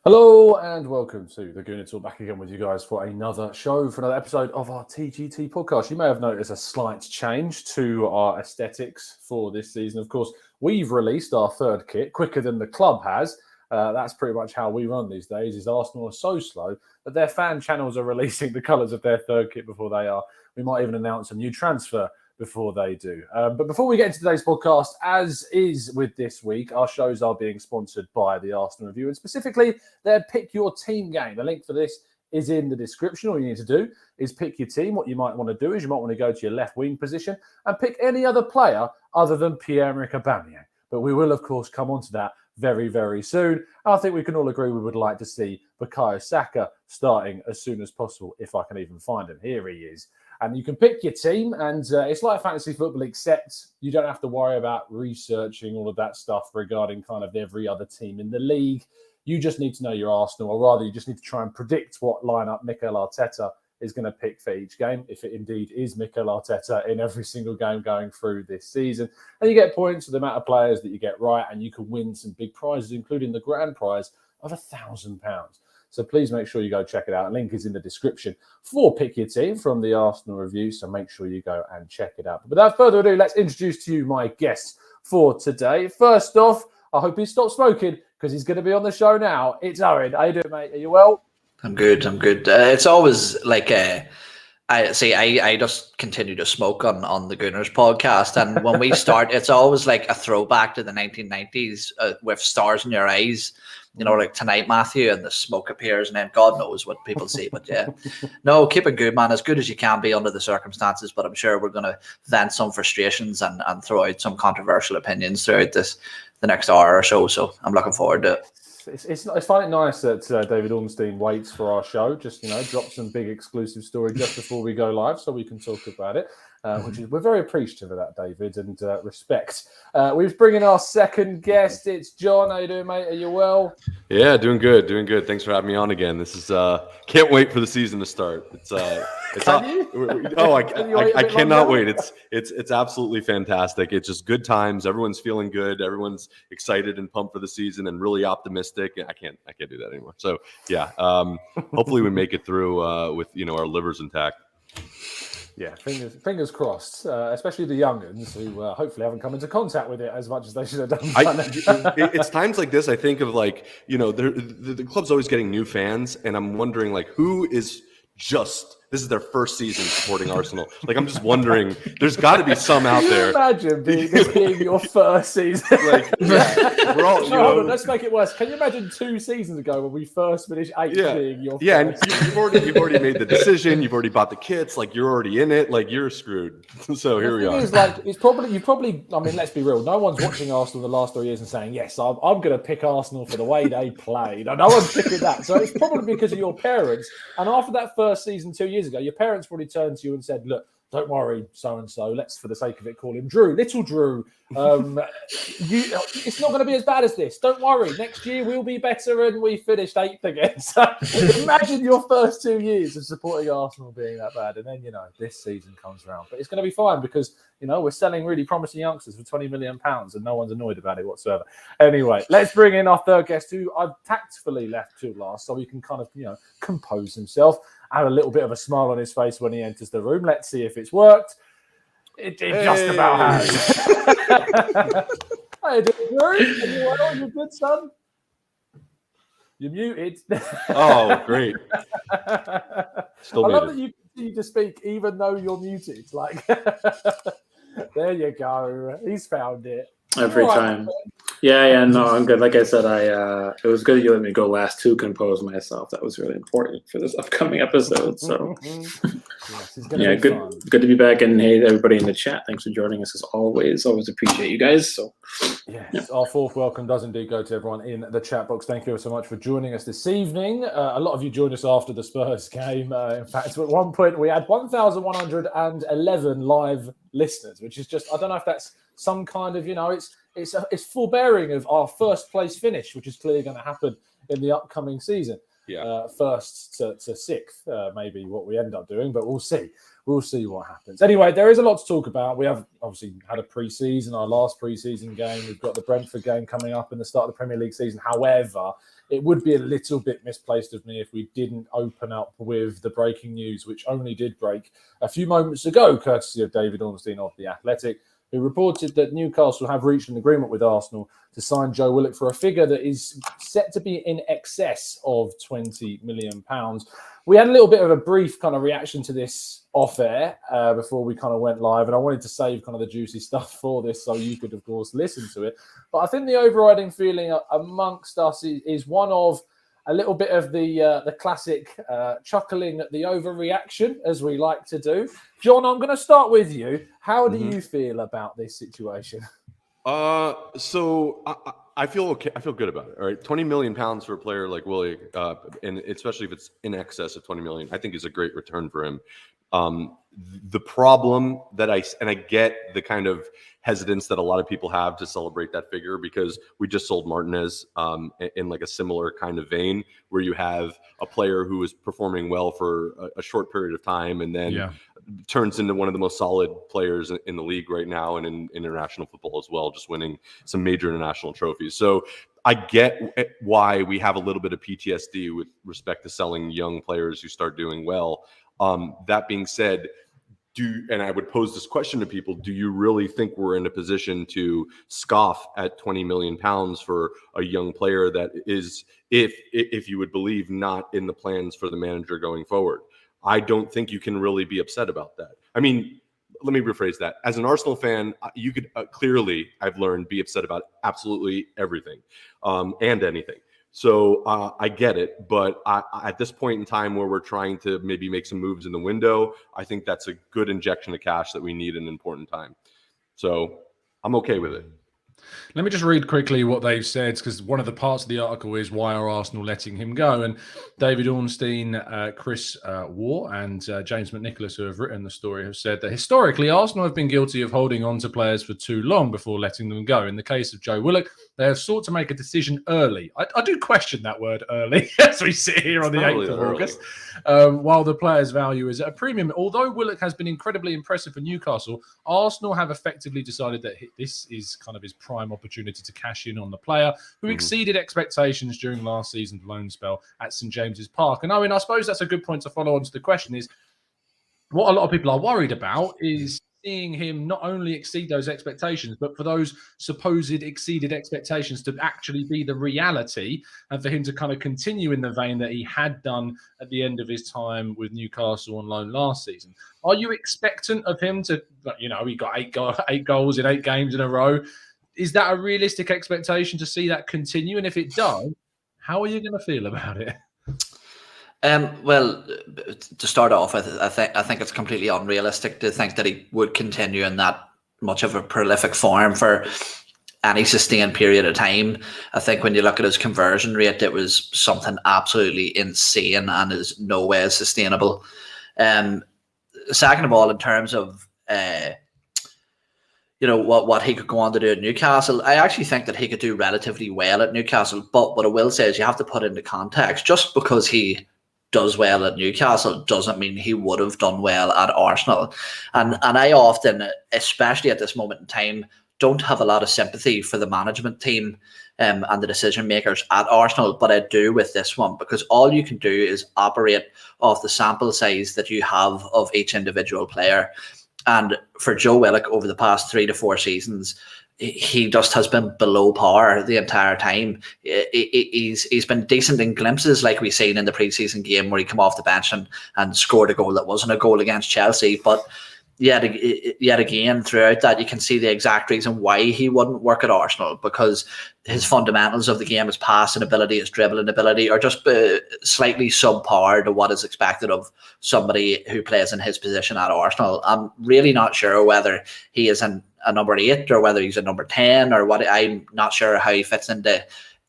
Hello and welcome to the Gooner Talk, back again with you guys for another show, for another episode of our TGT podcast. You may have noticed a slight change to our aesthetics for this season. Of course, we've released our third kit quicker than the club has. That's pretty much how we run these days. Is Arsenal are so slow that their fan channels are releasing the colours of their third kit before they are. We might even announce a new transfer before they do. But before we get into today's podcast, as is with this week, our shows are being sponsored by the Arsenal Review, and specifically their Pick Your Team game. The link for this is in the description. All you need to do is pick your team. What you might want to do is you might want to go to your left wing position and pick any other player other than Pierre-Emerick Aubameyang. But we will, of course, come on to that very, very soon. I think we can all agree we would like to see Bukayo Saka starting as soon as possible, if I can even find him. Here he is. And you can pick your team, and it's like fantasy football, except you don't have to worry about researching all of that stuff regarding kind of every other team in the league. You just need to know your Arsenal, or rather, you just need to try and predict what lineup Mikel Arteta is going to pick for each game, if it indeed is Mikel Arteta in every single game going through this season. And you get points for the amount of players that you get right, and you can win some big prizes, including the grand prize of £1,000. So please make sure you go check it out. A link is in the description for Pick Your Team from the Arsenal Review. So make sure you go and check it out. But without further ado, let's introduce to you my guests for today. First off, I hope he stopped smoking because he's going to be on the show now. It's Owen. How you doing, mate? Are you well? I'm good. It's always like I just continue to smoke on the Gooners podcast, and when we start, it's always like a throwback to the 1990s with stars in your eyes. You know, like tonight, Matthew, and the smoke appears, and then God knows what people see. But yeah, no, keep it good, man. As good as you can be under the circumstances. But I'm sure we're going to vent some frustrations and throw out some controversial opinions throughout the next hour or so. So I'm looking forward to it. It's finding it nice that David Ornstein waits for our show, just, drops some big exclusive story just before we go live so we can talk about it, we're very appreciative of that, David, and respect. We've bring in our second guest. It's Jon. How you doing, mate? Are you well? Yeah, doing good. Thanks for having me on again. This is can't wait for the season to start. I cannot wait. It's absolutely fantastic. It's just good times. Everyone's feeling good. Everyone's excited and pumped for the season and really optimistic. I can't do that anymore. So yeah, hopefully we make it through with our livers intact. Yeah, fingers crossed, especially the young'uns who hopefully haven't come into contact with it as much as they should have done. It's times like this, I think of the club's always getting new fans, and I'm wondering who is this is their first season supporting Arsenal. I'm just wondering, there's got to be some out there. Imagine this being your first season. We're all. Hold on, let's make it worse. Can you imagine 2 seasons ago when we first finished 8th being your first? Yeah, and you've already made the decision. You've already bought the kits. You're already in it. You're screwed. So here we are. It's probably. I mean, let's be real. No one's watching Arsenal the last 3 years and saying, "Yes, I'm going to pick Arsenal for the way they played." No one's picking that. So it's probably because of your parents. And after that first season 2 years ago, your parents probably turned to you and said, "Look, don't worry, so-and-so. Let's, for the sake of it, call him Drew. Little Drew. It's not going to be as bad as this. Don't worry. Next year we'll be better," and we finished 8th again. So imagine your first 2 years of supporting Arsenal being that bad. And then, this season comes around. But it's going to be fine because, we're selling really promising youngsters for £20 million and no one's annoyed about it whatsoever. Anyway, let's bring in our third guest who I've tactfully left to last so he can kind of, compose himself. Have a little bit of a smile on his face when he enters the room. Let's see if it's worked. It just about has. How you doing, Drew? Are you well? You good, son? You're muted. Oh, great. I love that you continue to speak even though you're muted. There you go. He's found it. Every time. Yeah, no, I'm good. Like I said, it was good that you let me go last to compose myself. That was really important for this upcoming episode. So, good to be back. And hey, everybody in the chat, thanks for joining us as always. Always appreciate you guys. So, yes, our fourth welcome does indeed go to everyone in the chat box. Thank you so much for joining us this evening. A lot of you joined us after the Spurs game. In fact, at one point we had 1,111 live listeners, which is just, I don't know if that's some kind of, it's forbearing of our first place finish, which is clearly going to happen in the upcoming season. First to sixth, maybe what we end up doing, but we'll see. We'll see what happens. Anyway, there is a lot to talk about. We have obviously had a pre-season, our last pre-season game. We've got the Brentford game coming up in the start of the Premier League season. However, it would be a little bit misplaced of me if we didn't open up with the breaking news, which only did break a few moments ago, courtesy of David Ornstein of The Athletic, who reported that Newcastle have reached an agreement with Arsenal to sign Joe Willock for a figure that is set to be in excess of £20 million. We had a little bit of a brief kind of reaction to this off air before we kind of went live, and I wanted to save kind of the juicy stuff for this so you could, of course, listen to it. But I think the overriding feeling amongst us is one of a little bit of the classic chuckling at the overreaction, as we like to do. John, I'm going to start with you. How do you feel about this situation? So I feel okay. I feel good about it. All right, £20 million for a player like Willie, and especially if it's in excess of 20 million, I think is a great return for him. The problem that I get the kind of hesitance that a lot of people have to celebrate that figure, because we just sold Martinez in like a similar kind of vein, where you have a player who is performing well for a short period of time and then turns into one of the most solid players in the league right now and in international football as well, just winning some major international trophies. So I get why we have a little bit of PTSD with respect to selling young players who start doing well. That being said, and I would pose this question to people, do you really think we're in a position to scoff at £20 million for a young player that is, if you would believe, not in the plans for the manager going forward? I don't think you can really be upset about that. I mean, let me rephrase that. As an Arsenal fan, you could clearly, I've learned, be upset about absolutely everything and anything. So I get it, but at this point in time where we're trying to maybe make some moves in the window, I think that's a good injection of cash that we need in an important time. So I'm okay with it. Let me just read quickly what they've said, because one of the parts of the article is why are Arsenal letting him go? And David Ornstein, Chris Waugh, and James McNicholas, who have written the story, have said that historically Arsenal have been guilty of holding on to players for too long before letting them go. In the case of Joe Willock, they have sought to make a decision early. I do question that word early as we sit here on the 8th of August, while the player's value is at a premium. Although Willock has been incredibly impressive for Newcastle, Arsenal have effectively decided that this is kind of his prime opportunity to cash in on the player who exceeded expectations during last season's loan spell at St James's Park. And I mean, I suppose that's a good point to follow on to the question is, what a lot of people are worried about is seeing him not only exceed those expectations, but for those supposed exceeded expectations to actually be the reality, and for him to kind of continue in the vein that he had done at the end of his time with Newcastle on loan last season. Are you expectant of him to, he got eight goals in 8 games in a row? Is that a realistic expectation to see that continue? And if it does, how are you going to feel about it? Well, to start off, I think it's completely unrealistic to think that he would continue in that much of a prolific form for any sustained period of time. I think when you look at his conversion rate, it was something absolutely insane and is no way sustainable. Second of all, in terms of what he could go on to do at Newcastle, I actually think that he could do relatively well at Newcastle. But what I will say is you have to put into context, just because he does well at Newcastle doesn't mean he would have done well at Arsenal. And I often, especially at this moment in time, don't have a lot of sympathy for the management team and the decision makers at Arsenal, but I do with this one, because all you can do is operate off the sample size that you have of each individual player. And for Joe Willock, over the past 3 to 4 seasons, he just has been below par the entire time. He's been decent in glimpses, like we've seen in the preseason game where he came off the bench and scored a goal that wasn't a goal against Chelsea. But yet again, throughout that, you can see the exact reason why he wouldn't work at Arsenal, because his fundamentals of the game, his passing ability, his dribbling ability, are just slightly subpar to what is expected of somebody who plays in his position at Arsenal. I'm really not sure whether he is a number 8 or whether he's a number 10 or what. I'm not sure how he fits into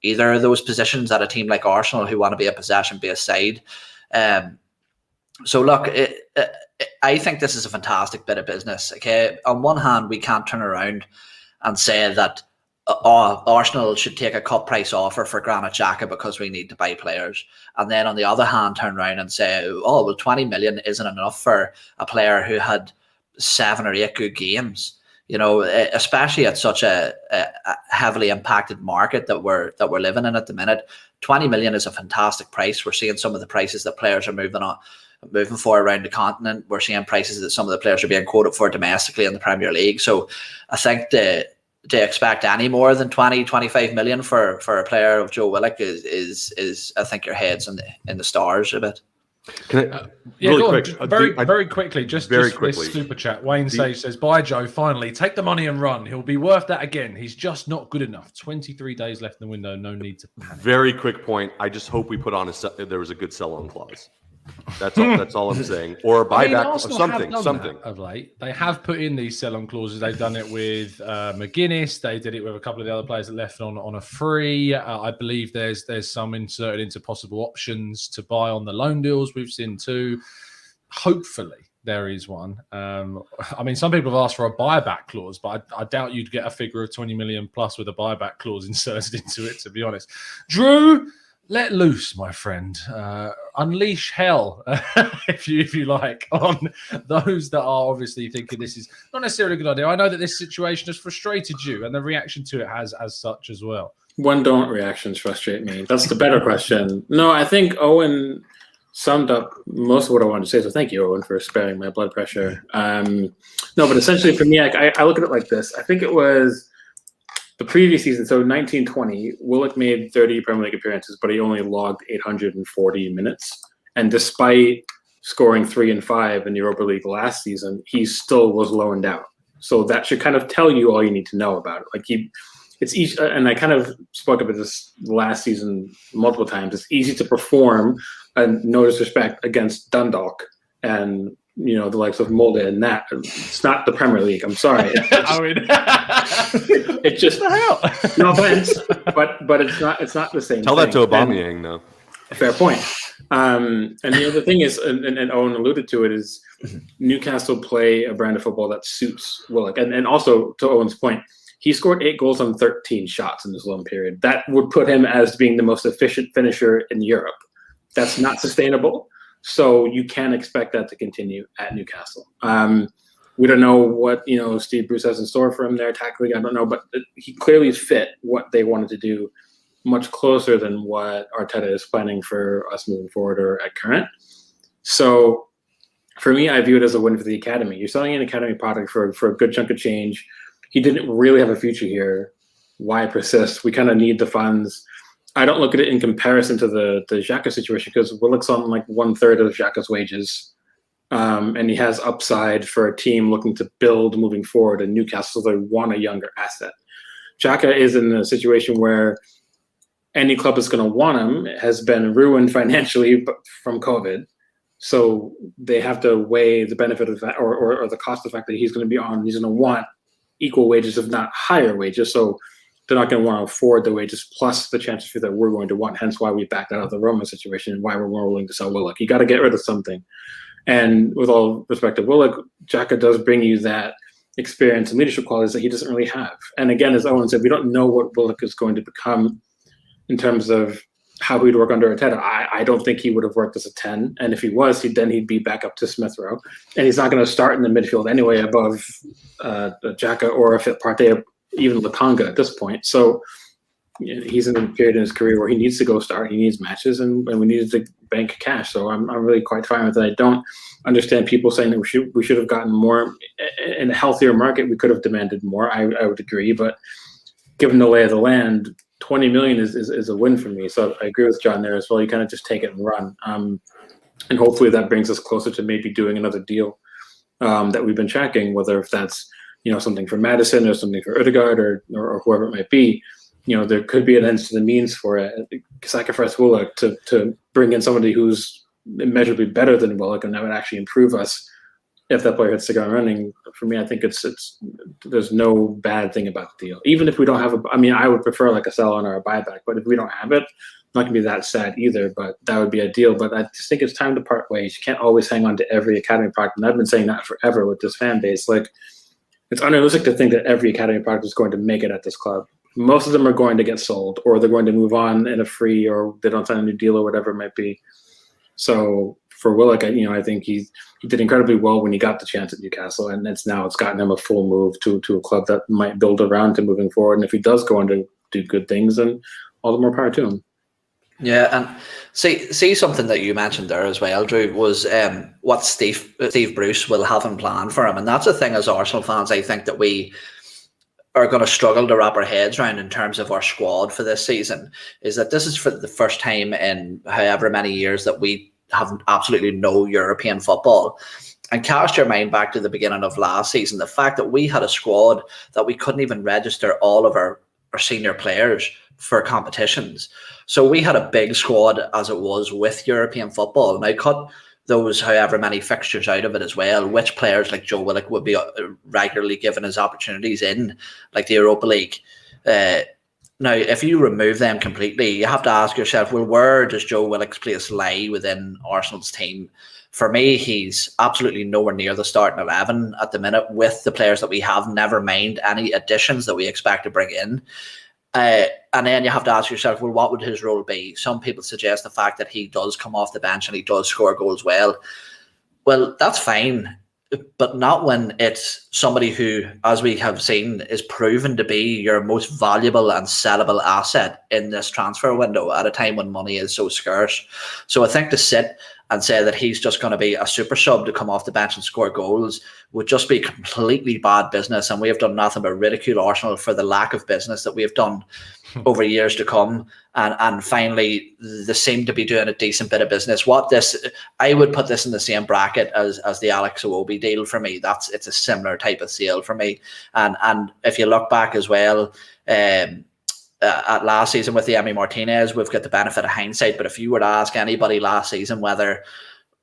either of those positions at a team like Arsenal, who want to be a possession-based side. So look, I think this is a fantastic bit of business. Okay, on one hand, we can't turn around and say that Arsenal should take a cut price offer for Granit Xhaka because we need to buy players, and then on the other hand, turn around and say, oh well, 20 million isn't enough for a player who had 7 or 8 good games. Especially at such a heavily impacted market that we're living in at the minute. 20 million is a fantastic price. We're seeing some of the prices that players are moving for around the continent. We're seeing prices that some of the players are being quoted for domestically in the Premier League. So I think to expect any more than 20-25 million for a player of Joe Willock is I think your head's in the stars a bit. Can I, really quick, very quickly, just very quickly. This super chat. Wayne says, "Bye, Joe. Finally, take the money and run. He'll be worth that again. He's just not good enough. 23 days left in the window. No need to panic." Very quick point. I just hope we put on there was a good sell-on clause. That's all I'm saying. Or a buyback of something. Of late, they have put in these sell-on clauses. They've done it with McGuinness. They did it with a couple of the other players that left on a free. I believe there's some inserted into possible options to buy on the loan deals we've seen too. Hopefully, there is one. I mean, some people have asked for a buyback clause, but I doubt you'd get a figure of 20 million plus with a buyback clause inserted into it, to be honest. Drew, let loose, my friend. Unleash hell, if you like, on those that are obviously thinking this is not necessarily a good idea. I know that this situation has frustrated you, and the reaction to it has as such as well. When don't reactions frustrate me? That's the better question. No, I think Owen summed up most of what I wanted to say. So thank you, Owen, for sparing my blood pressure. No, but essentially for me, I look at it like this. I think it was the previous season, so 1920, Willock made 30 Premier League appearances, but he only logged 840 minutes. And despite scoring 3 and 5 in the Europa League last season, he still was loaned out. So that should kind of tell you all you need to know about it. Like it's easy, and I kind of spoke about this last season multiple times. It's easy to perform, and no disrespect, against Dundalk and the likes of Molde and that. It's not the Premier League. I'm sorry. It just no offense, but it's not the same. Tell thing. That to Aubameyang, though. Fair point. And the other thing is, and Owen alluded to it, is Newcastle play a brand of football that suits Willock. And also, to Owen's point, he scored 8 goals on 13 shots in this loan period. That would put him as being the most efficient finisher in Europe. That's not sustainable. So you can expect that to continue at Newcastle. We don't know what Steve Bruce has in store for him there tactically. I don't know, but he clearly fit what they wanted to do much closer than what Arteta is planning for us moving forward or at current. So for me, I view it as a win for the academy. You're selling an academy product for a good chunk of change. He didn't really have a future here. Why persist? We kind of need the funds. I don't look at it in comparison to the Xhaka situation, because Willock's on like 1/3 of Xhaka's wages. And he has upside for a team looking to build moving forward, and Newcastle, they want a younger asset. Xhaka is in a situation where any club that's going to want him has been ruined financially from COVID. So they have to weigh the benefit of that or the cost of the fact that he's going to want equal wages, if not higher wages. So they're not going to want to afford the wages plus the transfer fee that we're going to want. Hence why we backed out of the Roma situation and why we're more willing to sell Willock. You got to get rid of something. And with all respect to Willock, Xhaka does bring you that experience and leadership qualities that he doesn't really have. And again, as Owen said, we don't know what Willock is going to become in terms of how he'd work under Arteta. I don't think he would have worked as a 10. And if he was, he'd be back up to Smith Rowe. And he's not going to start in the midfield anyway above Xhaka or a fit Partey, even Lokonga at this point. So he's in a period in his career where he needs to go start. He needs matches, and we needed to bank cash. So I'm really quite fine with it. I don't understand people saying that we should have gotten more. In a healthier market, we could have demanded more. I would agree. But given the lay of the land, 20 million is a win for me. So I agree with John there as well. You kind of just take it and run. And hopefully that brings us closer to maybe doing another deal that we've been tracking, whether if that's something for Madison or something for Ødegaard or whoever it might be. There could be an end to the means for it. Sacrifice Willock to bring in somebody who's immeasurably better than Willock, and that would actually improve us if that player hits the ground running. For me, I think there's no bad thing about the deal. Even if we don't have I would prefer like a sell-on or a buyback, but if we don't have it, I'm not going to be that sad either, but that would be a deal. But I just think it's time to part ways. You can't always hang on to every academy product, and I've been saying that forever with this fan base. Like, it's unrealistic to think that every academy product is going to make it at this club. Most of them are going to get sold, or they're going to move on in a free, or they don't sign a new deal or whatever it might be. So for Willock, I think he did incredibly well when he got the chance at Newcastle, and it's gotten him a full move to a club that might build around him moving forward. And if he does go on to do good things, then all the more power to him. Yeah, and see something that you mentioned there as well, Drew, was what Steve Bruce will have in plan for him. And that's the thing as Arsenal fans, I think that we are going to struggle to wrap our heads around in terms of our squad for this season, is that this is for the first time in however many years that we have absolutely no European football. And cast your mind back to the beginning of last season, the fact that we had a squad that we couldn't even register all of our senior players for competitions. So we had a big squad as it was with European football. Now cut those however many fixtures out of it as well, which players like Joe Willock would be regularly given his opportunities in, like the Europa League. Now, if you remove them completely, you have to ask yourself, well, where does Joe Willock's place lie within Arsenal's team? For me, he's absolutely nowhere near the starting 11 at the minute with the players that we have, never mind any additions that we expect to bring in. And then you have to ask yourself, well, what would his role be? Some people suggest the fact that he does come off the bench and he does score goals well. Well, that's fine, but not when it's somebody who, as we have seen, is proven to be your most valuable and sellable asset in this transfer window at a time when money is so scarce. So I think to sit and say that he's just going to be a super sub to come off the bench and score goals would just be completely bad business. And we have done nothing but ridicule Arsenal for the lack of business that we have done over years to come. And finally, they seem to be doing a decent bit of business. I would put this in the same bracket as the Alex Iwobi deal for me. It's a similar type of sale for me. And if you look back as well, at last season with the Emi Martinez, we've got the benefit of hindsight. But if you were to ask anybody last season whether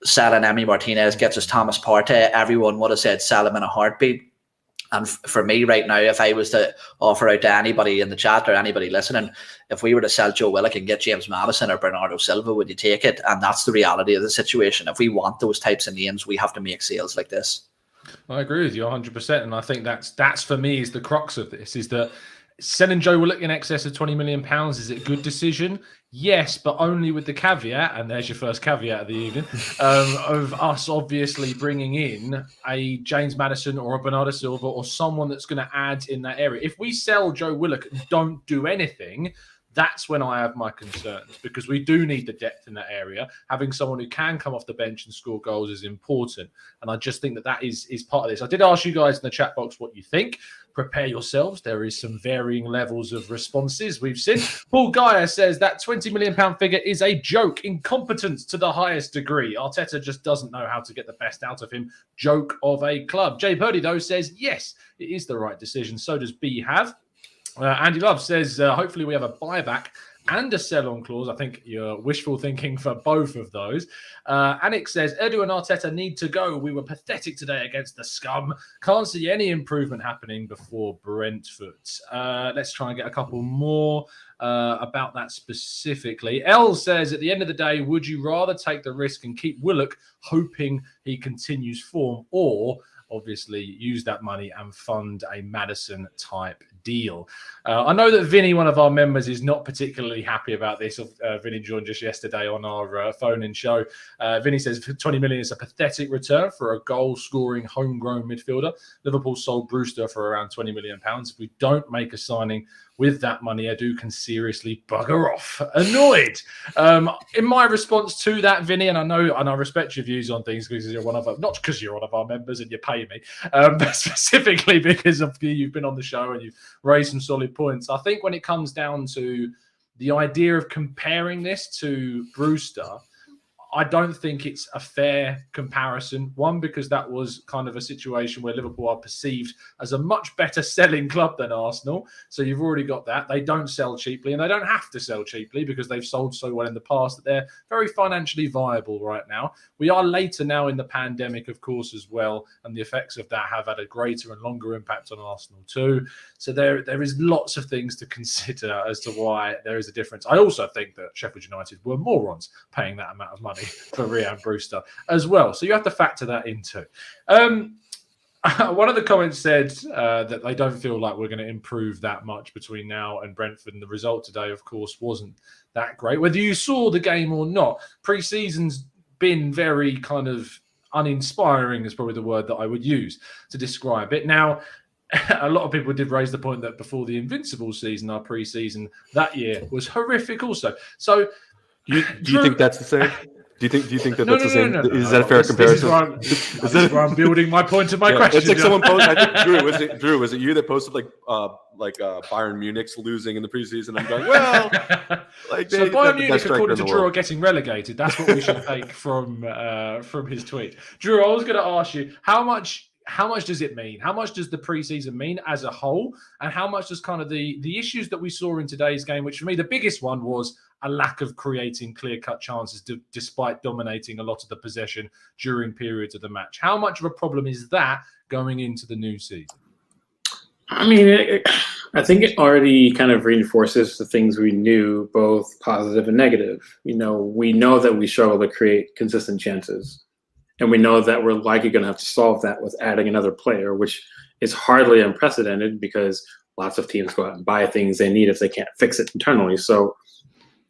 selling Emi Martinez gets us Thomas Partey, everyone would have said sell him in a heartbeat. And for me right now, if I was to offer out to anybody in the chat or anybody listening, if we were to sell Joe Willock and get James Maddison or Bernardo Silva, would you take it? And that's the reality of the situation. If we want those types of names, we have to make sales like this. I agree with you 100%. And I think that's for me is the crux of this, is that selling Joe Willock in excess of £20 million, is it a good decision? Yes, but only with the caveat, and there's your first caveat of the evening, of us obviously bringing in a James Maddison or a Bernardo Silva or someone that's going to add in that area. If we sell Joe Willock and don't do anything, that's when I have my concerns, because we do need the depth in that area. Having someone who can come off the bench and score goals is important. And I just think that is part of this. I did ask you guys in the chat box what you think. Prepare yourselves. There is some varying levels of responses we've seen. Paul Geyer says that £20 million figure is a joke. Incompetence to the highest degree. Arteta just doesn't know how to get the best out of him. Joke of a club. Jay Purdy, though, says, yes, it is the right decision. So does B have. Andy Love says, hopefully we have a buyback and a sell-on clause. I think you're wishful thinking for both of those. Anik says, Edu and Arteta need to go. We were pathetic today against the scum. Can't see any improvement happening before Brentford. Let's try and get a couple more about that specifically. L says, at the end of the day, would you rather take the risk and keep Willock hoping he continues form, or obviously use that money and fund a Maddison type deal? I know that Vinny, one of our members, is not particularly happy about this. Vinny joined us yesterday on our phone-in show. Vinny says 20 million is a pathetic return for a goal-scoring homegrown midfielder. Liverpool sold Brewster for around £20 million. If we don't make a signing with that money, Edu can seriously bugger off. Annoyed. In my response to that, Vinny, and I respect your views on things because you're not because you're one of our members and you pay me, but specifically because of you've been on the show and you've raised some solid points. I think when it comes down to the idea of comparing this to Brewster, I don't think it's a fair comparison. One, because that was kind of a situation where Liverpool are perceived as a much better selling club than Arsenal. So you've already got that. They don't sell cheaply, and they don't have to sell cheaply because they've sold so well in the past that they're very financially viable right now. We are later now in the pandemic, of course, as well, and the effects of that have had a greater and longer impact on Arsenal too. So there is lots of things to consider as to why there is a difference. I also think that Sheffield United were morons paying that amount of money for Rhian Brewster as well. So you have to factor that into. One of the comments said that they don't feel like we're going to improve that much between now and Brentford. And the result today, of course, wasn't that great. Whether you saw the game or not, pre-season's been very kind of uninspiring is probably the word that I would use to describe it. Now, a lot of people did raise the point that before the Invincible season, our pre-season that year was horrific also. So Do you think that's the same? Do you think that that's the same? No. Is that a fair comparison? This is where I'm building my point of my question. It's like someone posted. I think Drew, was it you that posted like Bayern Munich's losing in the preseason? I'm going, well, like so Bayern Munich, according to Drew, are getting relegated. That's what we should take from his tweet. Drew, I was going to ask you how much does it mean? How much does the preseason mean as a whole? And how much does kind of the issues that we saw in today's game, which for me, the biggest one was a lack of creating clear-cut chances despite dominating a lot of the possession during periods of the match. How much of a problem is that going into the new season? I mean, I think it already kind of reinforces the things we knew, both positive and negative. We know that we struggle to create consistent chances. And we know that we're likely going to have to solve that with adding another player, which is hardly unprecedented because lots of teams go out and buy things they need if they can't fix it internally. So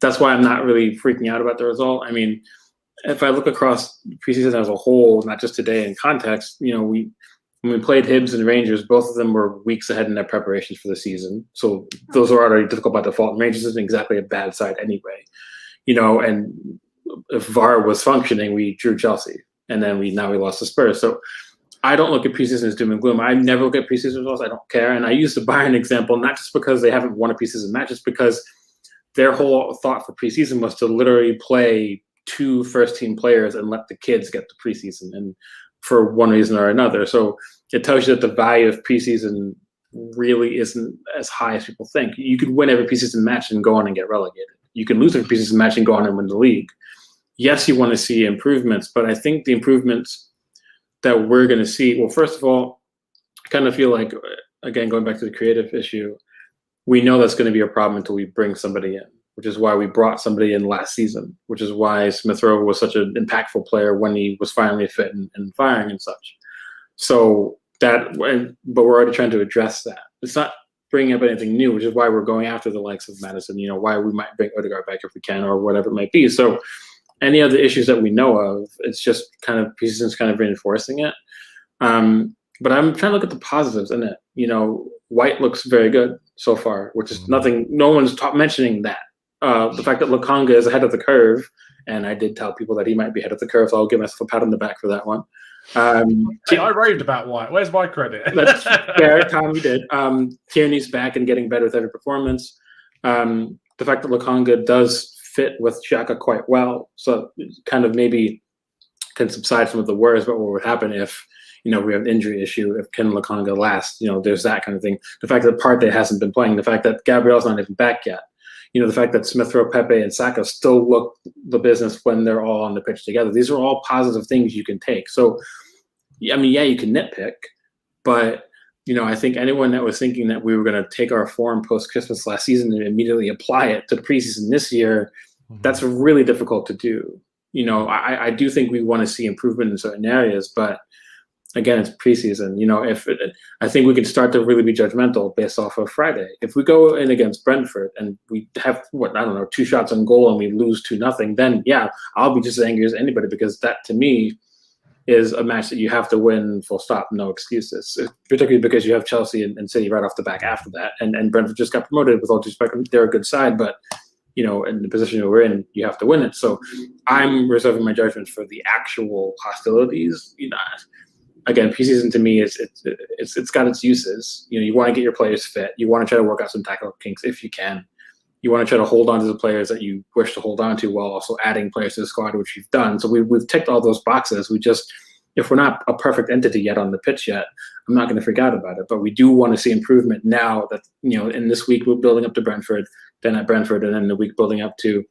that's why I'm not really freaking out about the result. I mean, if I look across preseason as a whole, not just today in context, when we played Hibs and Rangers, both of them were weeks ahead in their preparations for the season. So those are already difficult by default. And Rangers isn't exactly a bad side anyway. And if VAR was functioning, we drew Chelsea. And then we lost to Spurs. So I don't look at preseason as doom and gloom. I never look at preseason results. I don't care. And I use the Bayern example, not just because they haven't won a preseason match, just because their whole thought for preseason was to literally play 2 first-team players and let the kids get the preseason, and for one reason or another. So it tells you that the value of preseason really isn't as high as people think. You could win every preseason match and go on and get relegated. You can lose every preseason match and go on and win the league. Yes, you want to see improvements, but I think the improvements that we're going to see, well, first of all, I kind of feel like, again, going back to the creative issue, we know that's going to be a problem until we bring somebody in, which is why we brought somebody in last season, which is why Smith Rowe was such an impactful player when he was finally fit and firing and such. So but we're already trying to address that. It's not bringing up anything new, which is why we're going after the likes of Madison, why we might bring Odegaard back if we can or whatever it might be. So any of the issues that we know of, it's just kind of preseason's kind of reinforcing it. But I'm trying to look at the positives in it. White looks very good so far, which is nothing. No one's mentioning that. The fact that Lokonga is ahead of the curve, and I did tell people that he might be ahead of the curve, so I'll give myself a pat on the back for that one. I raved about White. Where's my credit? That's fair. Tommy did. Tierney's back and getting better with every performance. The fact that Lokonga does fit with Xhaka quite well, so kind of maybe can subside some of the worries about what would happen if we have an injury issue, if Ken Lokonga lasts, there's that kind of thing. The fact that Partey hasn't been playing, the fact that Gabriel's not even back yet, the fact that Smith Rowe, Pepe, and Saka still look the business when they're all on the pitch together. These are all positive things you can take. So, I mean, yeah, you can nitpick, but I think anyone that was thinking that we were going to take our form post-Christmas last season and immediately apply it to the preseason this year, that's really difficult to do. I do think we want to see improvement in certain areas, but again, it's preseason. I think we can start to really be judgmental based off of Friday. If we go in against Brentford and we have 2 shots on goal and we lose 2-0, then yeah, I'll be just as angry as anybody, because that to me is a match that you have to win, full stop, no excuses. Particularly because you have Chelsea and City right off the back after that, and Brentford just got promoted. With all due respect, they're a good side, but in the position we're in, you have to win it. So I'm reserving my judgment for the actual hostilities. Again, preseason to me it's got its uses. You want to get your players fit. You want to try to work out some tactical kinks if you can. You want to try to hold on to the players that you wish to hold on to while also adding players to the squad, which you've done. So we've ticked all those boxes. If we're not a perfect entity yet on the pitch yet, I'm not going to freak out about it. But we do want to see improvement now that, in this week we're building up to Brentford, then at Brentford, and then the week building up to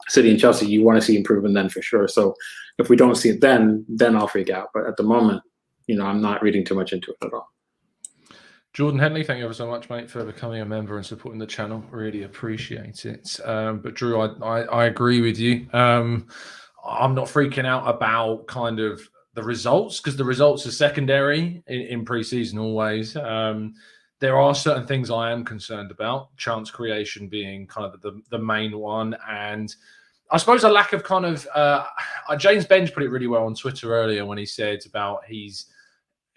City and Chelsea. You want to see improvement then for sure. So if we don't see it then I'll freak out. But at the moment, I'm not reading too much into it at all. Jordan Henley, thank you ever so much, mate, for becoming a member and supporting the channel. Really appreciate it. But Drew, I agree with you. I'm not freaking out about kind of the results, because the results are secondary in pre-season always. There are certain things I am concerned about, chance creation being kind of the main one. And I suppose a lack of kind of James Benj put it really well on Twitter earlier when he said about he's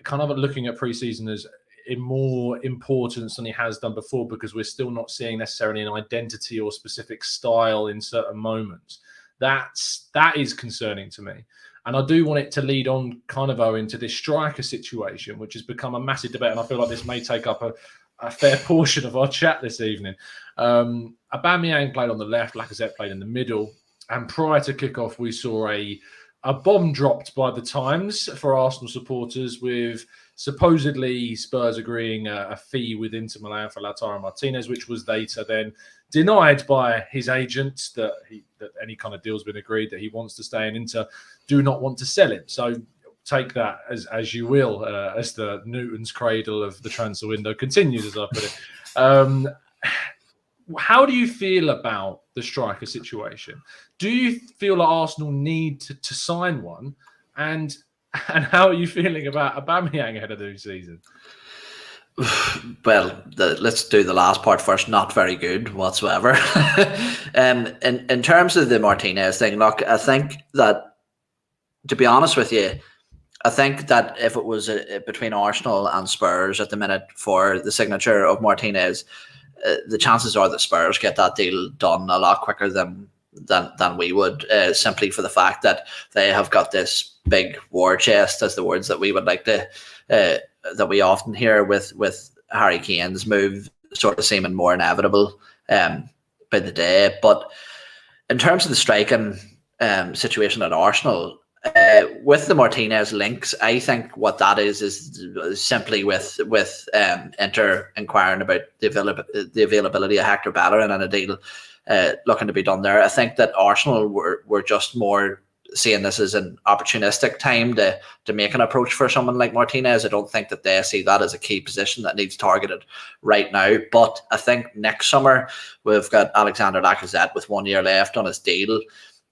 kind of looking at pre-season as in more importance than he has done before, because we're still not seeing necessarily an identity or specific style in certain moments. That is concerning to me. And I do want it to lead on kind of into this striker situation, which has become a massive debate. And I feel like this may take up a fair portion of our chat this evening. Aubameyang played on the left, Lacazette played in the middle. And prior to kickoff, we saw a bomb dropped by the Times for Arsenal supporters, with supposedly Spurs agreeing a fee with Inter Milan for Lautaro Martinez, which was later then denied by his agent, that any kind of deal's been agreed, that he wants to stay, and Inter do not want to sell him. So take that as you will, as the Newton's cradle of the transfer window continues, as I put it. How do you feel about the striker situation? Do you feel like Arsenal need to sign one? And how are you feeling about Aubameyang ahead of the new season? Well, let's do the last part first. Not very good whatsoever. In terms of the Martinez thing, look, I think that, to be honest with you, I think that if it was between Arsenal and Spurs at the minute for the signature of Martinez, the chances are that Spurs get that deal done a lot quicker than we would, simply for the fact that they have got this big war chest, as the words that we would like to that we often hear with Harry Kane's move sort of seeming more inevitable by the day. But in terms of the striking situation at Arsenal, with the Martinez links, I think what that is simply with Inter inquiring about the availability of Hector Bellerin and a deal looking to be done there. I think that Arsenal were just more seeing this as an opportunistic time to make an approach for someone like Martinez. I don't think that they see that as a key position that needs targeted right now. But I think next summer we've got Alexander Lacazette with 1 year left on his deal,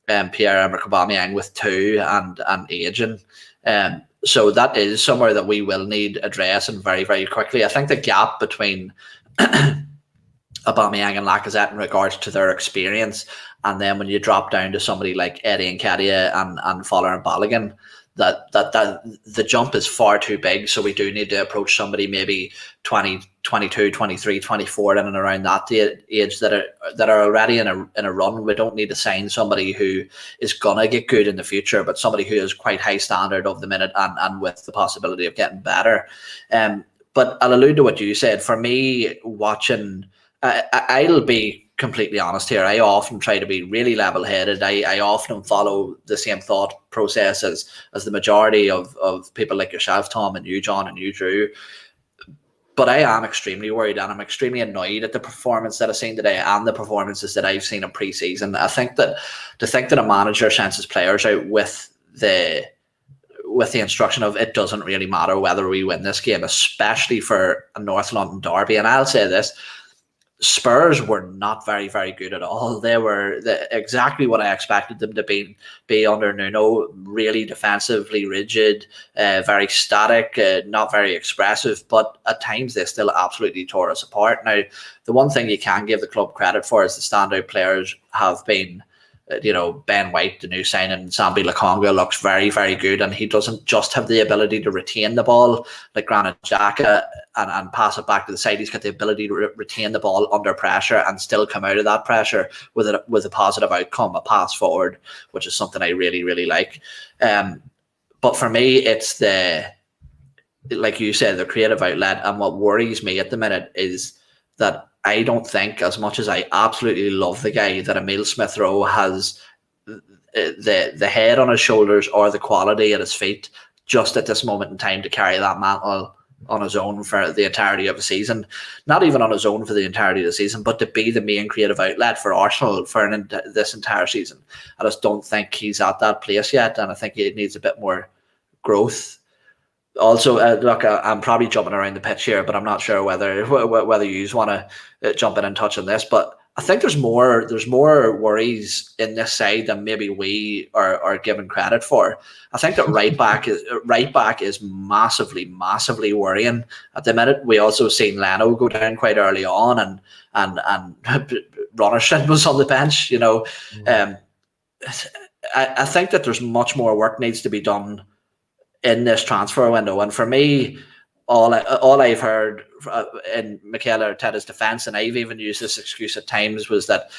Pierre-Emerick Aubameyang with 2, and aging. So that is somewhere that we will need addressing very, very quickly. I think the gap between Aubameyang and Lacazette in regards to their experience, and then when you drop down to somebody like Eddie Nketiah and Fowler and Balogun, that the jump is far too big. So we do need to approach somebody maybe 20, 22, 23, 24 in and around that age that are already in a run. We don't need to sign somebody who is gonna get good in the future, but somebody who is quite high standard of the minute and with the possibility of getting better. But I'll allude to what you said. For me, watching, I'll be completely honest here. I often try to be really level-headed. I often follow the same thought process as the majority of people like yourself, Tom, and you, John, and you, Drew. But I am extremely worried, and I'm extremely annoyed at the performance that I've seen today and the performances that I've seen in pre-season. I think that a manager sends his players out with the instruction of, it doesn't really matter whether we win this game, especially for a North London derby. And I'll say this, Spurs were not very, very good at all. They were exactly what I expected them to be under Nuno, really defensively rigid, very static, not very expressive, but at times they still absolutely tore us apart. Now, the one thing you can give the club credit for is the standout players have been, Ben White, the new signing, Sambi Lokonga looks very, very good, and he doesn't just have the ability to retain the ball like Granit Xhaka and pass it back to the side. He's got the ability to retain the ball under pressure and still come out of that pressure with a positive outcome, a pass forward, which is something I really, really like. But for me, it's like you said, the creative outlet. And what worries me at the minute is that I don't think, as much as I absolutely love the guy, that Emile Smith-Rowe has the head on his shoulders or the quality at his feet just at this moment in time to carry that mantle on his own for the entirety of the season. Not even on his own for the entirety of the season, but to be the main creative outlet for Arsenal for this entire season. I just don't think he's at that place yet, and I think he needs a bit more growth. Also, look, I'm probably jumping around the pitch here, but I'm not sure whether you want to jump in and touch on this. But I think there's more worries in this side than maybe we are given credit for. I think that right back is massively, massively worrying at the minute. We also seen Leno go down quite early on, and Ronnerson was on the bench. I think that there's much more work needs to be done in this transfer window. And for me, all I've heard in Mikel Arteta's defence, and I've even used this excuse at times, was that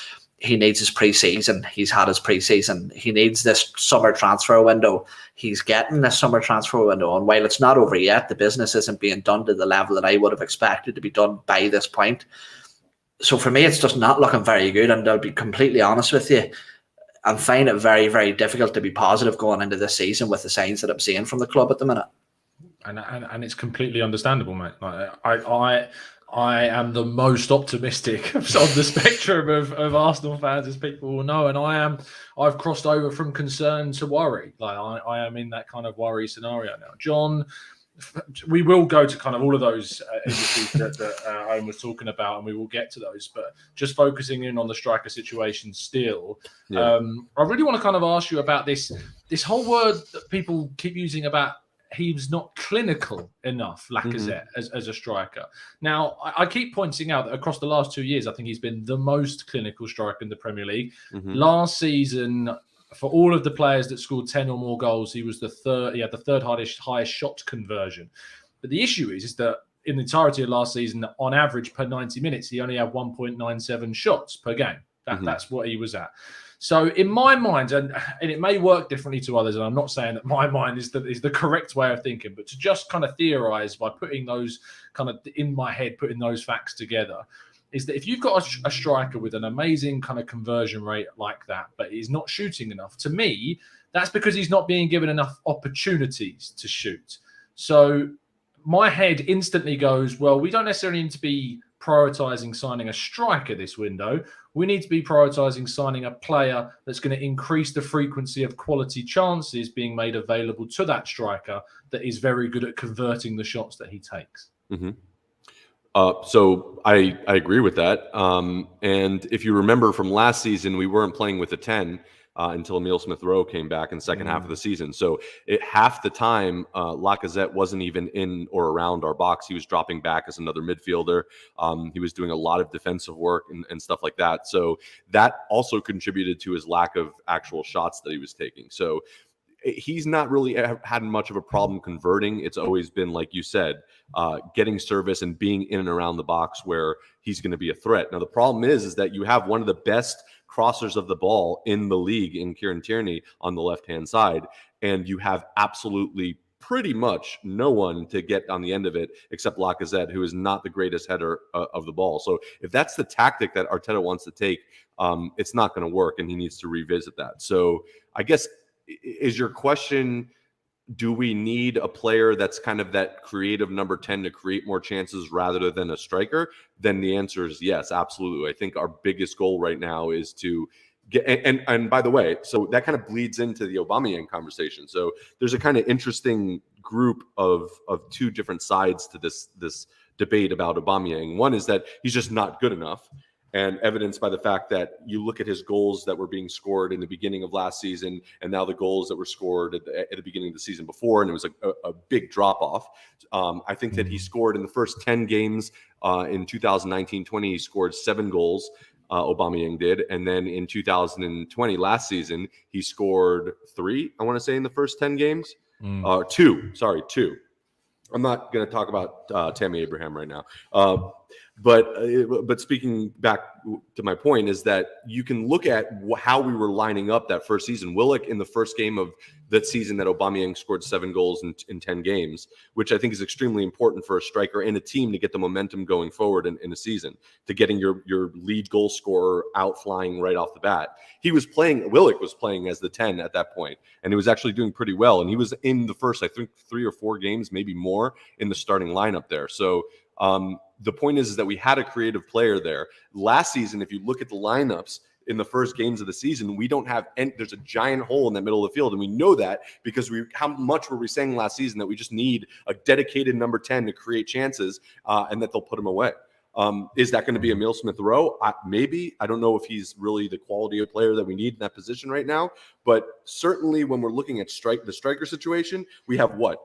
he needs his pre-season. He's had his pre-season. He needs this summer transfer window. He's getting this summer transfer window. And while it's not over yet, the business isn't being done to the level that I would have expected to be done by this point. So for me, it's just not looking very good. And I'll be completely honest with you, I'm finding it very, very difficult to be positive going into this season with the signs that I'm seeing from the club at the minute. And it's completely understandable, mate. Like, I am the most optimistic of the spectrum of Arsenal fans, as people will know, and I've crossed over from concern to worry. Like I am in that kind of worry scenario now. John, we will go to kind of all of those industries that Owen was talking about, and we will get to those. But just focusing in on the striker situation still, I really want to kind of ask you about this whole word that people keep using about he's not clinical enough, Lacazette, as a striker. Now, I keep pointing out that across the last 2 years, I think he's been the most clinical striker in the Premier League. Last season, for all of the players that scored 10 or more goals, he was the third. He had the third highest shot conversion. But the issue is that in the entirety of last season, on average per 90 minutes, he only had 1.97 shots per game. That's what he was at. So in my mind, and it may work differently to others, and I'm not saying that my mind is the correct way of thinking, but to just kind of theorize by putting those kind of in my head, putting those facts together, is that if you've got a striker with an amazing kind of conversion rate like that, but he's not shooting enough, to me, that's because he's not being given enough opportunities to shoot. So my head instantly goes, well, we don't necessarily need to be prioritizing signing a striker this window. We need to be prioritizing signing a player that's going to increase the frequency of quality chances being made available to that striker that is very good at converting the shots that he takes. So I agree with that. And if you remember from last season, we weren't playing with a 10 until Emile Smith-Rowe came back in the second half of the season. So half the time, Lacazette wasn't even in or around our box. He was dropping back as another midfielder. He was doing a lot of defensive work and stuff like that. So that also contributed to his lack of actual shots that he was taking. So he's not really had much of a problem converting. It's always been, like you said, getting service and being in and around the box where he's going to be a threat. Now, the problem is that you have one of the best crossers of the ball in the league in Kieran Tierney on the left-hand side, and you have absolutely pretty much no one to get on the end of it except Lacazette, who is not the greatest header of the ball. So if that's the tactic that Arteta wants to take, it's not going to work, and he needs to revisit that. So I guess, is your question, do we need a player that's kind of that creative number 10 to create more chances rather than a striker? Then the answer is yes, absolutely. I think our biggest goal right now is to get, and by the way, so that kind of bleeds into the Aubameyang conversation. So there's a kind of interesting group of two different sides to this debate about Aubameyang. One is that he's just not good enough, and evidenced by the fact that you look at his goals that were being scored in the beginning of last season and now the goals that were scored at the beginning of the season before, and it was a big drop-off. I think that he scored in the first 10 games in 2019-20, he scored 7 goals, Aubameyang did, and then in 2020, last season, he scored 3, I want to say, in the first 10 games. 2. I'm not going to talk about Tammy Abraham right now. But speaking back to my point is that you can look at how we were lining up that first season. Willock, in the first game of that season that Aubameyang scored 7 goals in 10 games, which I think is extremely important for a striker and a team to get the momentum going forward in a season, to getting your lead goal scorer out flying right off the bat. Willock was playing as the 10 at that point, and he was actually doing pretty well. And he was in the first, I think, 3 or 4 games, maybe more, in the starting lineup there. So the point is that we had a creative player there. Last season, if you look at the lineups in the first games of the season, we don't have any, there's a giant hole in the middle of the field. And we know that because how much were we saying last season that we just need a dedicated number 10 to create chances and that they'll put them away. Is that going to be Emile Smith-Rowe? Maybe. I don't know if he's really the quality of player that we need in that position right now. But certainly when we're looking at the striker situation, we have what?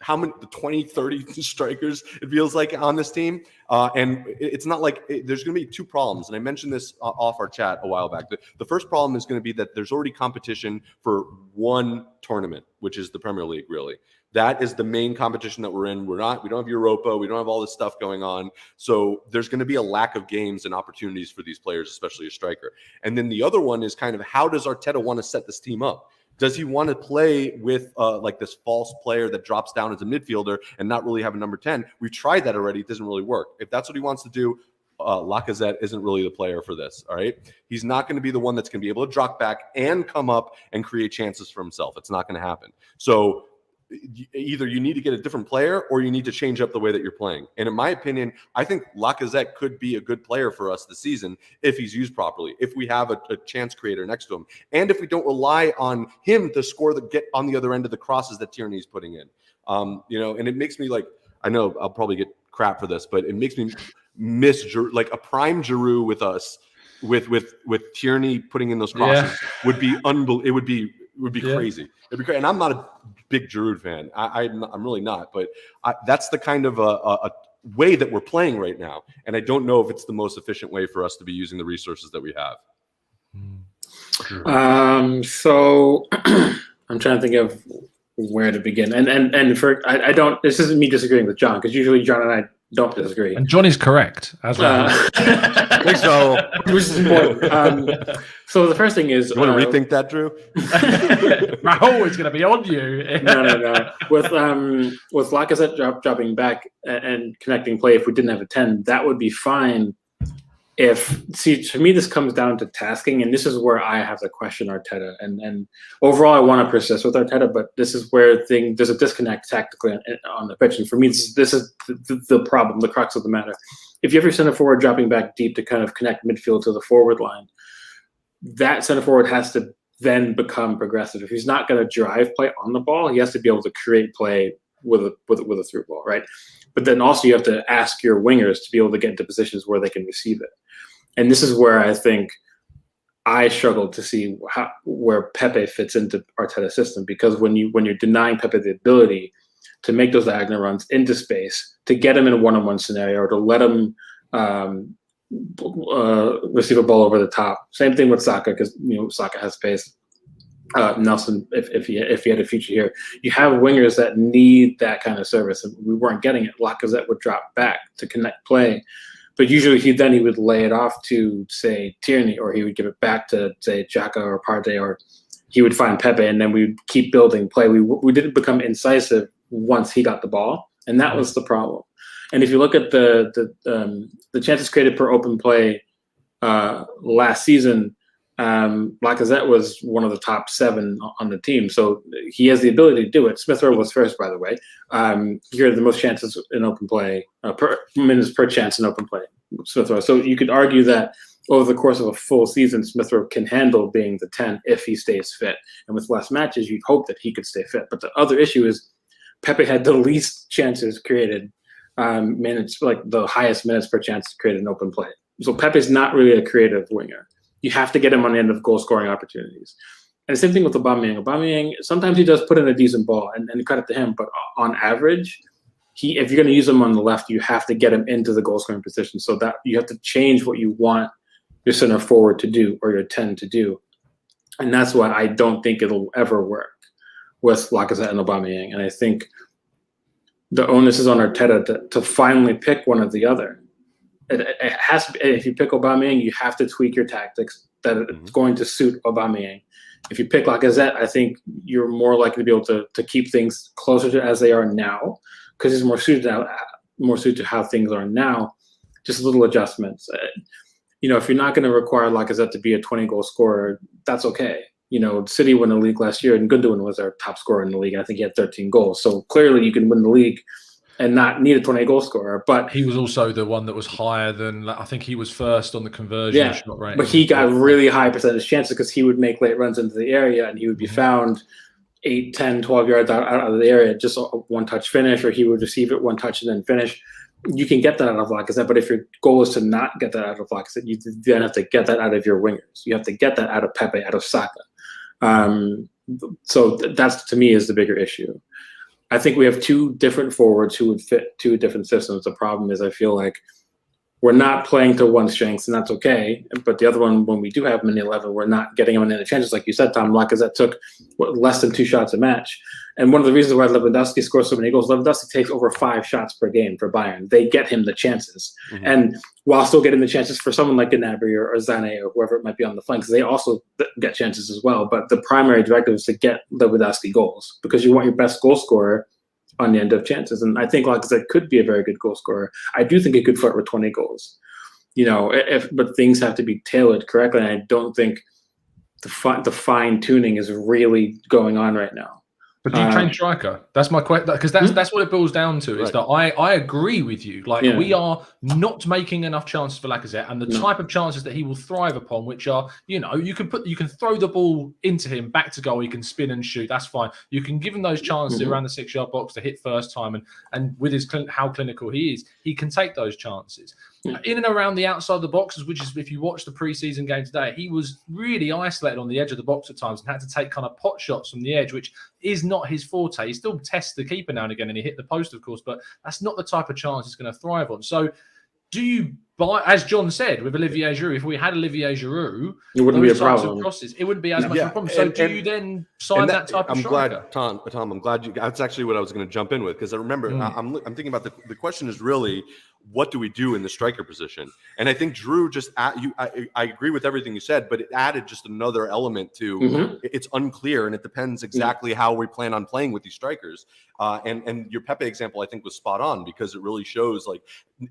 how many, the 20, 30 strikers it feels like on this team. And it's not like there's going to be two problems. And I mentioned this off our chat a while back. The first problem is going to be that there's already competition for one tournament, which is the Premier League, really. That is the main competition that we're in. We don't have Europa. We don't have all this stuff going on. So there's going to be a lack of games and opportunities for these players, especially a striker. And then the other one is kind of, how does Arteta want to set this team up? Does he want to play with like this false player that drops down as a midfielder and not really have a number 10? We've tried that already. It doesn't really work. If that's what he wants to do, Lacazette isn't really the player for this, all right? He's not going to be the one that's going to be able to drop back and come up and create chances for himself. It's not going to happen. So either you need to get a different player or you need to change up the way that you're playing. And in my opinion, I think Lacazette could be a good player for us this season if he's used properly, if we have a chance creator next to him, and if we don't rely on him to score get on the other end of the crosses that Tierney's putting in. And it makes me like, I know I'll probably get crap for this, but it makes me miss like a prime Giroud with us, with Tierney putting in those crosses would be unbelievable. It would be crazy. It'd be great. And I'm not a big Giroud fan. I'm really not. But that's the kind of a way that we're playing right now. And I don't know if it's the most efficient way for us to be using the resources that we have. So I'm trying to think of where to begin. And for I don't. This isn't me disagreeing with John, because usually John and I don't disagree. And John is correct as well. Thanks, so. Which is important. So the first thing is, you want to rethink that, Drew? Rahul is going to be on you. No. With Lacazette dropping back and connecting play, if we didn't have a 10, that would be fine. To me, this comes down to tasking, and this is where I have to question Arteta. And overall, I want to persist with Arteta, but this is where there's a disconnect tactically on the pitch. And for me, this is the problem, the crux of the matter. If you have your center forward dropping back deep to kind of connect midfield to the forward line, that center forward has to then become progressive. If he's not going to drive play on the ball, he has to be able to create play with a through ball, right? But then also you have to ask your wingers to be able to get into positions where they can receive it. And this is where I think I struggle to see where Pepe fits into Arteta's system, because when you're denying Pepe the ability to make those diagonal runs into space, to get him in a one-on-one scenario, or to let him receive a ball over the top. Same thing with Saka, because Saka has space. Nelson, if he had a future here, you have wingers that need that kind of service, and we weren't getting it. Lacazette would drop back to connect play, but usually he would lay it off to, say, Tierney, or he would give it back to, say, Xhaka or Partey, or he would find Pepe, and then we'd keep building play. We didn't become incisive once he got the ball, and that was the problem. And if you look at the chances created per open play last season, Lacazette was one of the top 7 on the team, so he has the ability to do it. Smith Rowe was first, by the way. Here are the most chances in open play, minutes per chance in open play, Smith Rowe. So you could argue that over the course of a full season, Smith Rowe can handle being the 10 if he stays fit. And with less matches, you'd hope that he could stay fit. But the other issue is Pepe had the least chances created, minutes, like the highest minutes per chance created in open play. So Pepe's not really a creative winger. You have to get him on the end of goal-scoring opportunities. And the same thing with Aubameyang. Aubameyang, sometimes he does put in a decent ball, and credit to him, but on average, if you're going to use him on the left, you have to get him into the goal-scoring position, so that you have to change what you want your center forward to do or your 10 to do. And that's why I don't think it'll ever work with Lacazette and Aubameyang. And I think the onus is on Arteta to finally pick one or the other. It has to be, if you pick Aubameyang, you have to tweak your tactics that it's going to suit Aubameyang. If you pick Lacazette, I think you're more likely to be able to keep things closer to as they are now, because he's more suited to how things are now. Just little adjustments. If you're not going to require Lacazette to be a 20-goal scorer, that's okay. City won the league last year, and Gundogan was our top scorer in the league. I think he had 13 goals. So clearly you can win the league and not need a 20-goal scorer. But he was also the one that was higher than, I think he was first on the conversion shot rating. But he got really high percentage chances because he would make late runs into the area, and he would be found 8, 10, 12 yards out of the area, just a one-touch finish, or he would receive it one touch and then finish. You can get that out of Lacazette, but if your goal is to not get that out of Lacazette, you then have to get that out of your wingers. You have to get that out of Pepe, out of Saka. So that's, to me, is the bigger issue. I think we have two different forwards who would fit two different systems. The problem is I feel like we're not playing to one strengths, and that's okay. But the other one, when we do have him in the 11, we're not getting him in the chances. Like you said, Tom, Lacazette took less than 2 shots a match. And one of the reasons why Lewandowski scores so many goals, Lewandowski takes over 5 shots per game for Bayern. They get him the chances. Mm-hmm. And while still getting the chances for someone like Gnabry or Sané or whoever it might be on the flanks, they also get chances as well. But the primary directive is to get Lewandowski goals because you want your best goal scorer on the end of chances. And I think Lacazette could be a very good goal scorer. I do think he could flirt with 20 goals. But things have to be tailored correctly. And I don't think the fine tuning is really going on right now. But do you change striker? That's my question, because that's what it boils down to. Is that I agree with you. Like we are not making enough chances for Lacazette, and the type of chances that he will thrive upon, which are you can throw the ball into him back to goal. He can spin and shoot. That's fine. You can give him those chances around the 6-yard box to hit first time, and with his how clinical he is, he can take those chances. In and around the outside of the boxes, which is if you watch the preseason game today, he was really isolated on the edge of the box at times and had to take kind of pot shots from the edge, which is not his forte. He still tests the keeper now and again, and he hit the post, of course, but that's not the type of chance he's going to thrive on. So do you buy, as John said, with Olivier Giroud, if we had Olivier Giroud, it wouldn't be a problem. Crosses, it wouldn't be as much of a problem. So do you then sign that type of striker? Tom, I'm glad that's actually what I was going to jump in with, because I remember I'm thinking about the question is really, what do we do in the striker position? And I think Drew I agree with everything you said, but it added just another element to it's unclear, and it depends exactly how we plan on playing with these strikers. And your Pepe example, I think, was spot on, because it really shows like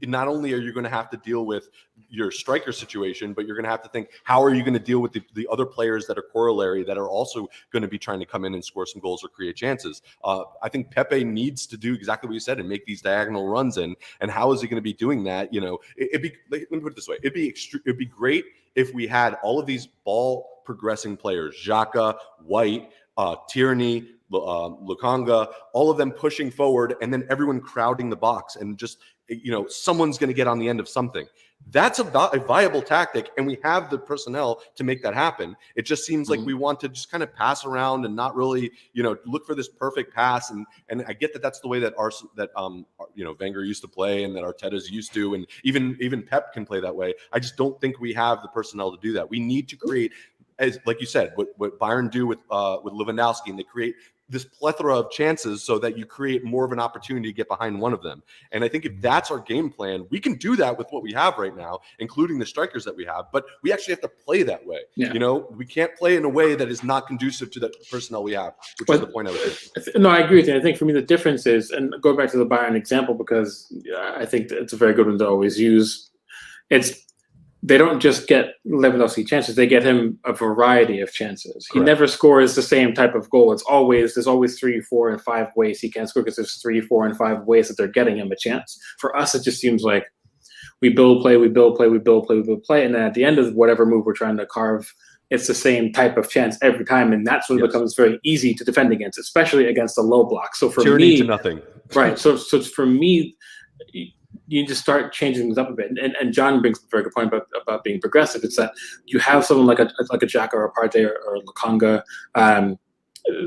not only are you going to have to deal with your striker situation, but you're going to have to think, how are you going to deal with the other players that are corollary that are also going to be trying to come in and score some goals or create chances. I think Pepe needs to do exactly what you said and make these diagonal runs in. And how is he going to be doing that? Let me put it this way. It'd be great if we had all of these ball progressing players, Xhaka, White, Tierney, Lukanga, all of them pushing forward, and then everyone crowding the box, and just someone's going to get on the end of something. That's a viable tactic, and we have the personnel to make that happen. It just seems like we want to just kind of pass around and not really, look for this perfect pass. And I get that that's the way that Wenger used to play, and that Arteta's used to, and even Pep can play that way. I just don't think we have the personnel to do that. We need to create, as like you said, what Bayern do with Lewandowski, and they create this plethora of chances so that you create more of an opportunity to get behind one of them. And I think if that's our game plan, we can do that with what we have right now, including the strikers that we have, but we actually have to play that way. Yeah. We can't play in a way that is not conducive to the personnel we have, which is the point I was making. No, I agree with you. I think for me, the difference is, and go back to the Bayern example, because I think it's a very good one to always use. They don't just get Lewandowski chances; they get him a variety of chances. Correct. He never scores the same type of goal. There's always 3, 4, and 5 ways he can score, because there's 3, 4, and 5 ways that they're getting him a chance. For us, it just seems like we build, play, and then at the end of whatever move we're trying to carve, it's the same type of chance every time, and that's when it becomes very easy to defend against, especially against a low block. So for Tyranny me, to nothing. Right. So for me, you need to start changing things up a bit. And John brings up a very good point about being progressive. It's that you have someone like a Xhaka or a Partey or Lukanga,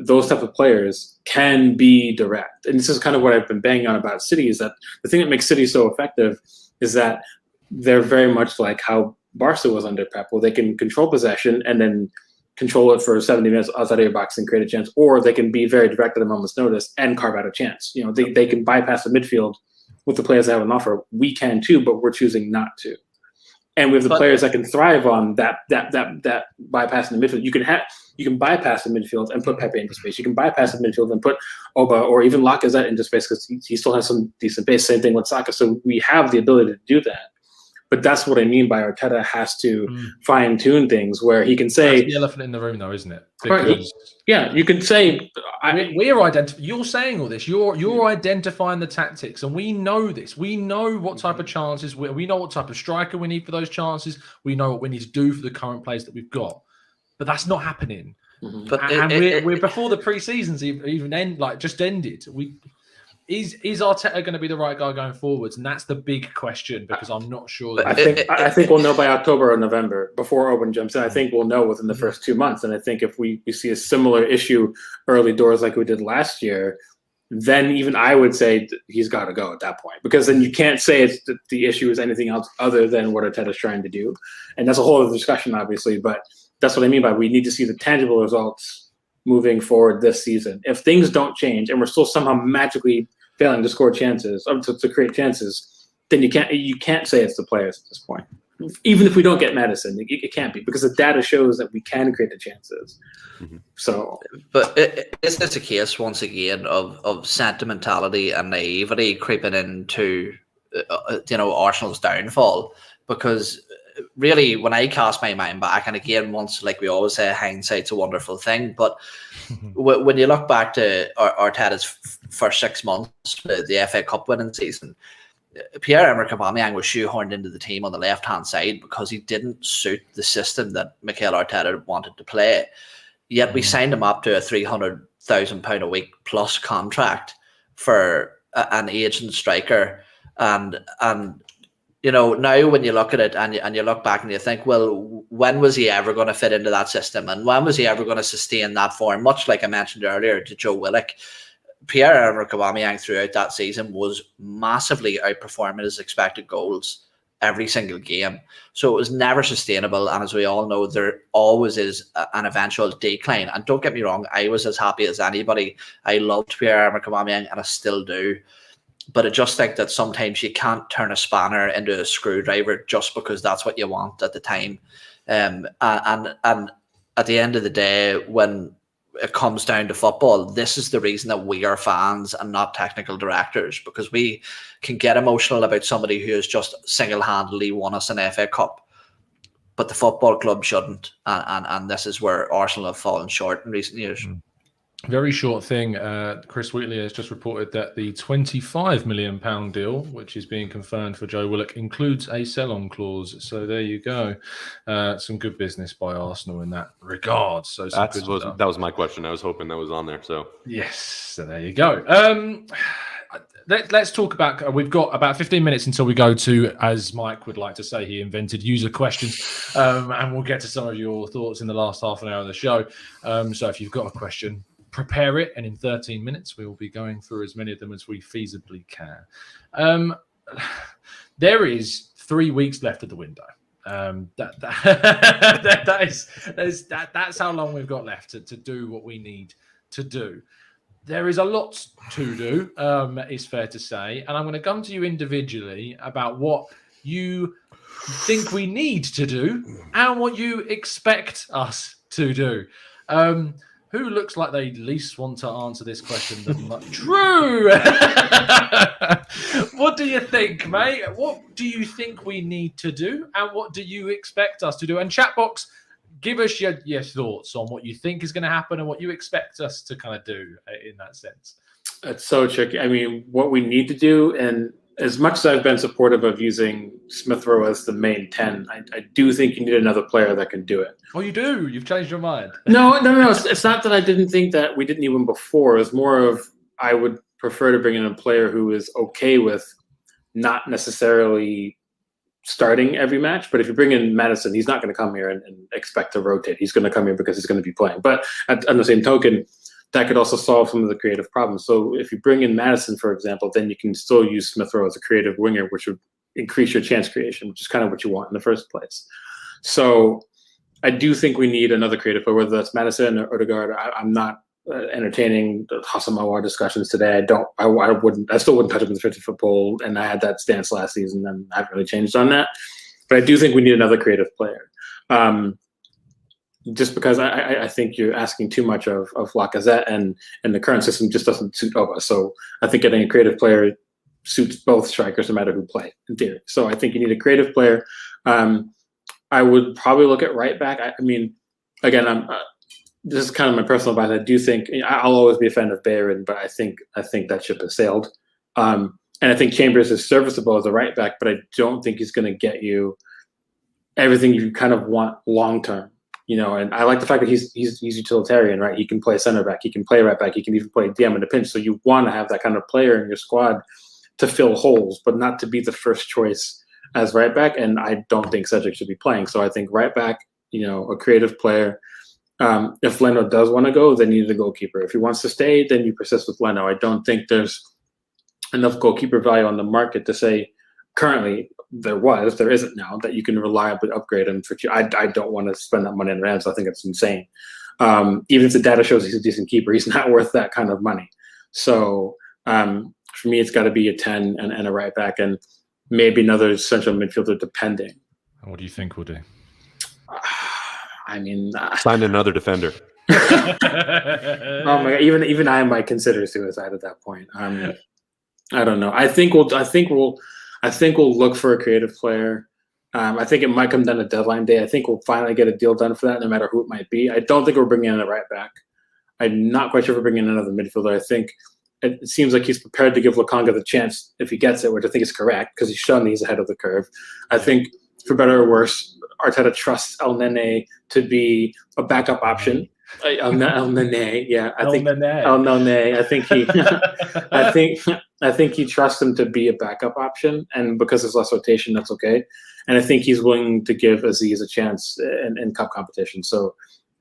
those type of players can be direct. And this is kind of what I've been banging on about City, is that the thing that makes City so effective is that they're very much like how Barca was under Pep, where they can control possession and then control it for 70 minutes outside of your box and create a chance, or they can be very direct at a moment's notice and carve out a chance. They can bypass the midfield with the players that have an offer. We can too, but we're choosing not to. And with the players that can thrive on that bypassing the midfield, you can bypass the midfield and put Pepe into space. You can bypass the midfield and put Oba or even Lacazette into space, because he still has some decent pace. Same thing with Saka. So we have the ability to do that. But that's what I mean by Arteta has to fine tune things, where he can say, that's the elephant in the room, though, isn't it? Because, you can say, you're saying all this. You're identifying the tactics, and we know this. We know what type of chances. We know what type of striker we need for those chances. We know what we need to do for the current players that we've got. But that's not happening. But we're before the pre-seasons even ended. Is Arteta going to be the right guy going forwards? And that's the big question, because I'm not sure. I think we'll know by October or November, before Owen jumps in. I think we'll know within the first 2 months. And I think if we see a similar issue early doors like we did last year, then even I would say he's got to go at that point, because then you can't say the issue is anything else other than what Arteta's trying to do. And that's a whole other discussion, obviously, but that's what I mean by we need to see the tangible results moving forward this season. If things don't change and we're still somehow magically failing to score chances, to create chances, then you can't say it's the players at this point. Even if we don't get Maddison, it can't be, because the data shows that we can create the chances. Mm-hmm. So, but is this a case once again of sentimentality and naivety creeping into Arsenal's downfall? Because really, when I cast my mind back, and again, once, like we always say, hindsight's a wonderful thing, but when you look back to Arteta's first 6 months, the FA Cup winning season, Pierre-Emerick Aubameyang was shoehorned into the team on the left-hand side because he didn't suit the system that Mikel Arteta wanted to play. Yet we signed him up to a £300,000 a week plus contract for an agent striker, and now when you look at it and you look back and you think, well, when was he ever going to fit into that system, and when was he ever going to sustain that form? Much like I mentioned earlier to Joe Willock, Pierre-Emerick Aubameyang throughout that season was massively outperforming his expected goals every single game. So it was never sustainable. And as we all know, there always is an eventual decline. And don't get me wrong, I was as happy as anybody. I loved Pierre-Emerick Aubameyang, and I still do. But I just think that sometimes you can't turn a spanner into a screwdriver just because that's what you want at the time. And at the end of the day, when it comes down to football, this is the reason that we are fans and not technical directors, because we can get emotional about somebody who has just single-handedly won us an FA Cup, but the football club shouldn't, and this is where Arsenal have fallen short in recent years. Very short thing. Chris Wheatley has just reported that the £25 million deal, which is being confirmed for Joe Willock, includes a sell-on clause. So there you go. Some good business by Arsenal in that regard. So that was my question. I was hoping that was on there. So yes, so there you go. Let's talk about. We've got about 15 minutes until we go to, as Mike would like to say, he invented user questions, and we'll get to some of your thoughts in the last half an hour of the show. So if you've got a question, prepare it, and in 13 minutes we will be going through as many of them as we feasibly can. There is 3 weeks left of the window. That's how long we've got left to do what we need to do. There is a lot to do, it's fair to say, and I'm going to come to you individually about what you think we need to do and what you expect us to do. Who looks like they least want to answer this question? Drew! What do you think, mate? What do you think we need to do? And what do you expect us to do? And chat box, give us your thoughts on what you think is going to happen and what you expect us to kind of do in that sense. It's so tricky. I mean, what we need to do, and as much as I've been supportive of using Smith Rowe as the main 10, I do think you need another player that can do it. Oh, you do? You've changed your mind? No. It's not that I didn't think that we didn't need one before. It's more of I would prefer to bring in a player who is okay with not necessarily starting every match. But if you bring in Maddison, he's not going to come here and expect to rotate. He's going to come here because he's going to be playing. But on the same token, that could also solve some of the creative problems. So if you bring in Maddison, for example, then you can still use Smith Rowe as a creative winger, which would increase your chance creation, which is kind of what you want in the first place. So I do think we need another creative player, whether that's Maddison or Odegaard. I'm not entertaining the Hassan Mawar discussions today. I still wouldn't touch him in the 50-foot pole, and I had that stance last season, and I haven't really changed on that. But I do think we need another creative player. Just because I think you're asking too much of Lacazette, and the current system just doesn't suit Oba. So I think getting a creative player suits both strikers no matter who play, in theory. So I think you need a creative player. I would probably look at right back. I mean, again, this is kind of my personal bias. I do think I'll always be a fan of Bayern, but I think that ship has sailed. And I think Chambers is serviceable as a right back, but I don't think he's going to get you everything you kind of want long term. And I like the fact that he's utilitarian, right? He can play center back, he can play right back, he can even play DM in a pinch. So you want to have that kind of player in your squad to fill holes, but not to be the first choice as right back. And I don't think Cedric should be playing. So I think right back, a creative player. If Leno does want to go, then you need a goalkeeper. If he wants to stay, then you persist with Leno. I don't think there's enough goalkeeper value on the market to say currently there isn't now that you can reliably upgrade him for. I don't want to spend that money on Rams. I think it's insane. Even if the data shows he's a decent keeper, he's not worth that kind of money. So for me, it's got to be a 10 and a right back and maybe another central midfielder, depending. What do you think we'll do? I mean, find another defender. Oh my God! Even I might consider suicide at that point. I don't know. I think we'll look for a creative player. I think it might come down to deadline day. I think we'll finally get a deal done for that, no matter who it might be. I don't think we're bringing in a right back. I'm not quite sure if we're bringing in another midfielder. I think it seems like he's prepared to give Lokonga the chance if he gets it, which I think is correct because he's shown that he's ahead of the curve. I think, for better or worse, Arteta trusts El Nene to be a backup option. El Nene, yeah. I think he trusts him to be a backup option, and because there's less rotation, that's okay. And I think he's willing to give Aziz a chance in cup competition. So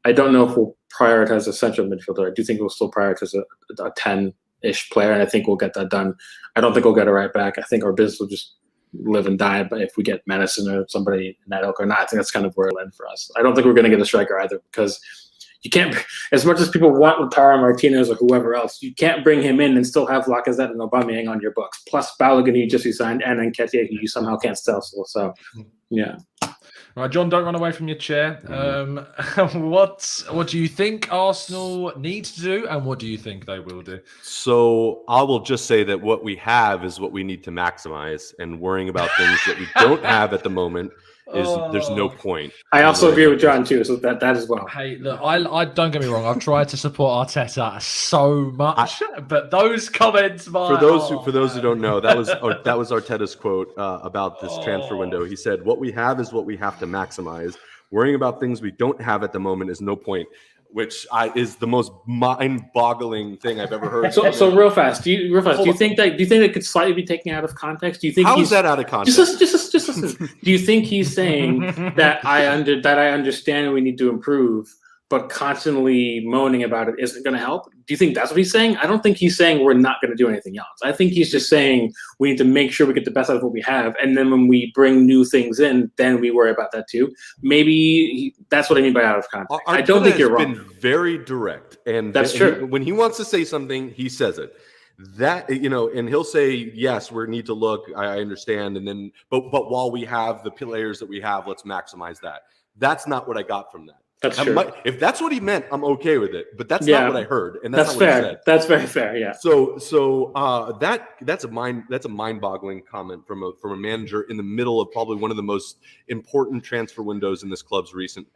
I don't know if we'll prioritize a central midfielder. I do think we'll still prioritize a 10-ish player, and I think we'll get that done. I don't think we'll get a right back. I think our business will just live and die. But if we get Madison or somebody in that ilk or not, I think that's kind of where it'll end for us. I don't think we're going to get a striker either because you can't, as much as people want Lautaro Martinez or whoever else, you can't bring him in and still have Lacazette and Aubameyang on your books. Plus Balogun, who you just resigned, and Nketiah, who you somehow can't sell. So, yeah. Right, John, don't run away from your chair. What do you think Arsenal need to do, and what do you think they will do? So I will just say that what we have is what we need to maximize, and worrying about things that we don't have at the moment is there's no point. I also agree with John too, so that as well. Hey, look, I don't get me wrong. I've tried to support Arteta so much, but those comments, for those who don't know, that was Arteta's quote about this transfer window. He said, "What we have is what we have to maximize. Worrying about things we don't have at the moment is no point." Which is the most mind-boggling thing I've ever heard. So real fast. Do you think that could slightly be taken out of context? Do you think how is that out of context? Just listen. Do you think he's saying that I understand we need to improve, but constantly moaning about it isn't going to help? Do you think that's what he's saying? I don't think he's saying we're not going to do anything else. I think he's just saying we need to make sure we get the best out of what we have, and then when we bring new things in, then we worry about that too. Maybe that's what I mean by out of context. I don't think you're wrong. Been very direct, and that's true. When he wants to say something, he says it. That and he'll say, "Yes, we need to look." I understand, and then, but while we have the players that we have, let's maximize that. That's not what I got from that. That's true. If that's what he meant, I'm okay with it. But that's not what I heard, and that's not fair. What he said. That's very fair. Yeah. So that's a mind-boggling comment from a manager in the middle of probably one of the most important transfer windows in this club's recent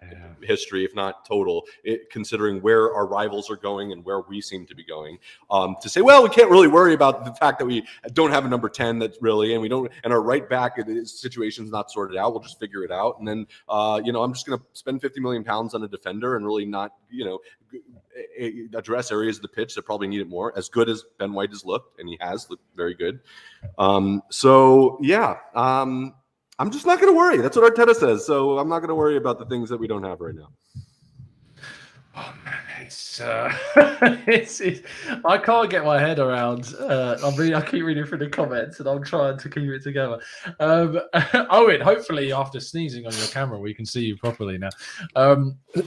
history, if not total. Considering where our rivals are going and where we seem to be going, to say, well, we can't really worry about the fact that we don't have a number 10 that's really, and we don't, and our right back situation's not sorted out. We'll just figure it out, and then I'm just going to spend £50 million on a defender and really not, address areas of the pitch that probably need it more. As good as Ben White has looked, and he has looked very good. I'm just not going to worry. That's what Arteta says. So I'm not going to worry about the things that we don't have right now. Oh man, it's I can't get my head around. I keep reading through the comments and I'm trying to keep it together. Owen, hopefully after sneezing on your camera, we can see you properly now.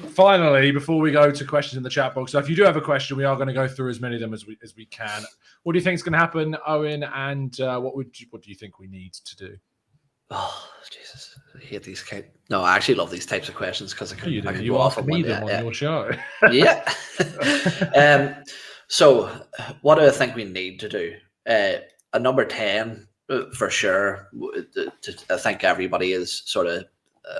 Finally, before we go to questions in the chat box, so if you do have a question, we are going to go through as many of them as we can. What do you think is going to happen, Owen? And what do you think we need to do? Oh, Jesus. I hate these No, I actually love these types of questions because I can you go off on me them on your show. Yeah. So what do I think we need to do? A number 10 for sure. I think everybody is sort of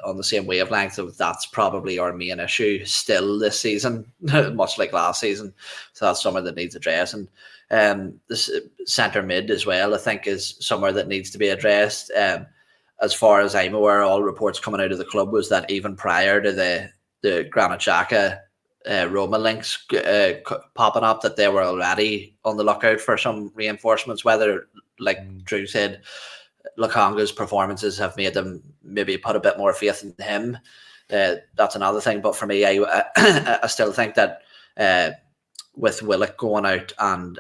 on the same wavelength of that's probably our main issue still this season, much like last season. So that's somewhere that needs addressing. This centre mid as well, I think, is somewhere that needs to be addressed. As far as I'm aware, all reports coming out of the club was that even prior to the Granit Xhaka Roma links popping up, that they were already on the lookout for some reinforcements. Whether, like Drew said, Lokonga's performances have made them maybe put a bit more faith in him. that's another thing. But for me, I still think that with Willock going out and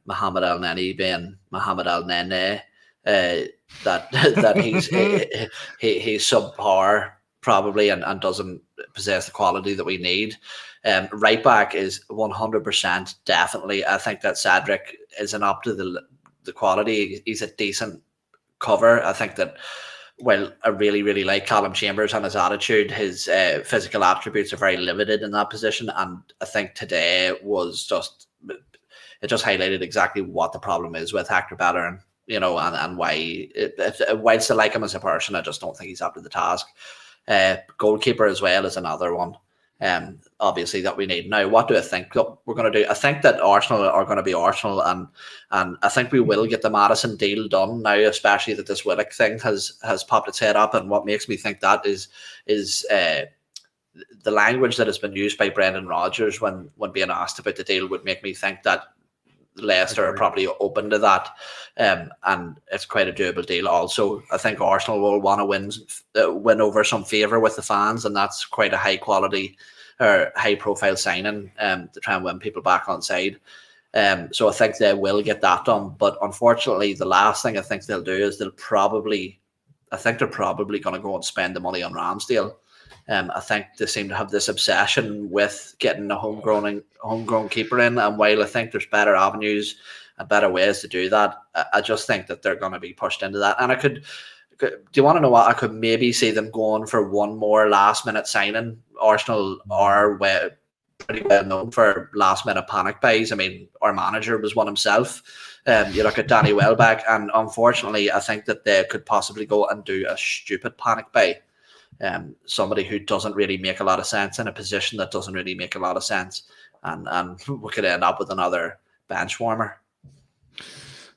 Mohamed El Neni being Mohamed El Nene, that he's subpar probably and doesn't possess the quality that we need. Right back is 100% definitely. I think that Cedric isn't up to the quality. He's a decent cover. I think that while I really, really like Callum Chambers and his attitude, his physical attributes are very limited in that position. And I think today was just highlighted exactly what the problem is with Hector Bellerin, and why, whilst I like him as a person, I just don't think he's up to the task. Goalkeeper as well is another one. Obviously that we need. Now, what do I think we're going to do? I think that Arsenal are going to be Arsenal, and I think we will get the Maddison deal done now, especially that this Willock thing has popped its head up. And what makes me think that is the language that has been used by Brendan Rodgers when being asked about the deal would make me think that Leicester are probably open to that, and it's quite a doable deal. Also, I think Arsenal will want to win over some favour with the fans, and that's quite a high quality or high profile signing to try and win people back on side. So I think they will get that done. But unfortunately, the last thing I think they'll do is they're probably going to go and spend the money on Ramsdale. I think they seem to have this obsession with getting a homegrown keeper in, and while I think there's better avenues and better ways to do that, I just think that they're going to be pushed into that. And do you want to know what? I could maybe see them going for one more last minute signing. Arsenal are pretty well known for last minute panic buys. I mean, our manager was one himself. You look at Danny Welbeck, and unfortunately, I think that they could possibly go and do a stupid panic buy. Somebody who doesn't really make a lot of sense in a position that doesn't really make a lot of sense, and we could end up with another bench warmer.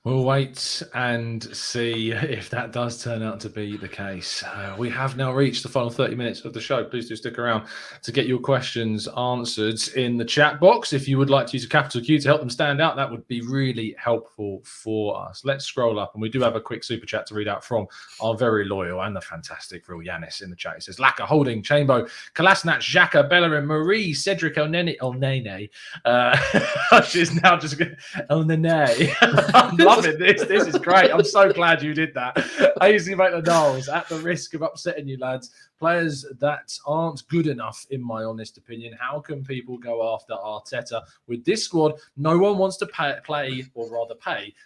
We'll wait and see if that does turn out to be the case. We have now reached the final 30 minutes of the show. Please do stick around to get your questions answered in the chat box. If you would like to use a capital Q to help them stand out, that would be really helpful for us. Let's scroll up, and we do have a quick super chat to read out from our very loyal and the fantastic real Yanis in the chat. It says, Laka, Holding, Chambo, Kolasinac, Xhaka, Bellerin, Marie, Cedric, El Nene. She's now just El Nene. I'm loving this. This is great. I'm so glad you did that. Hazy McDonald's, at the risk of upsetting you lads, players that aren't good enough, in my honest opinion. How can people go after Arteta with this squad? No one wants to pay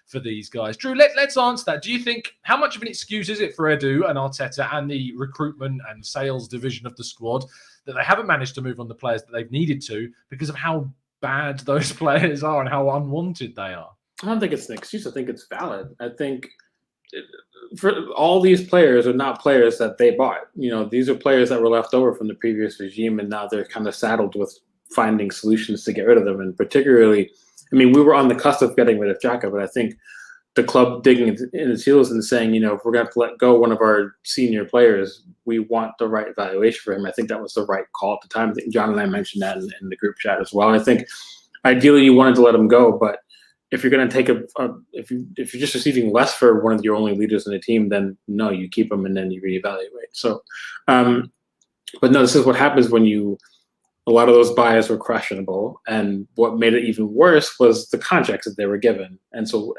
for these guys. Drew, let's answer that. Do you think, how much of an excuse is it for Edu and Arteta and the recruitment and sales division of the squad that they haven't managed to move on the players that they've needed to because of how bad those players are and how unwanted they are? I don't think it's an excuse. I think it's valid. I think for all these players are not players that they bought. These are players that were left over from the previous regime, and now they're kind of saddled with finding solutions to get rid of them. And particularly, we were on the cusp of getting rid of Xhaka, but I think the club digging in its heels and saying, if we're going to have to let go one of our senior players, we want the right valuation for him. I think that was the right call at the time. I think John and I mentioned that in the group chat as well. I think ideally you wanted to let him go, but if you're going to take if you're just receiving less for one of your only leaders in the team, then no, you keep them and then you reevaluate. So, but no, this is what happens when a lot of those buys were questionable, and what made it even worse was the contracts that they were given. And so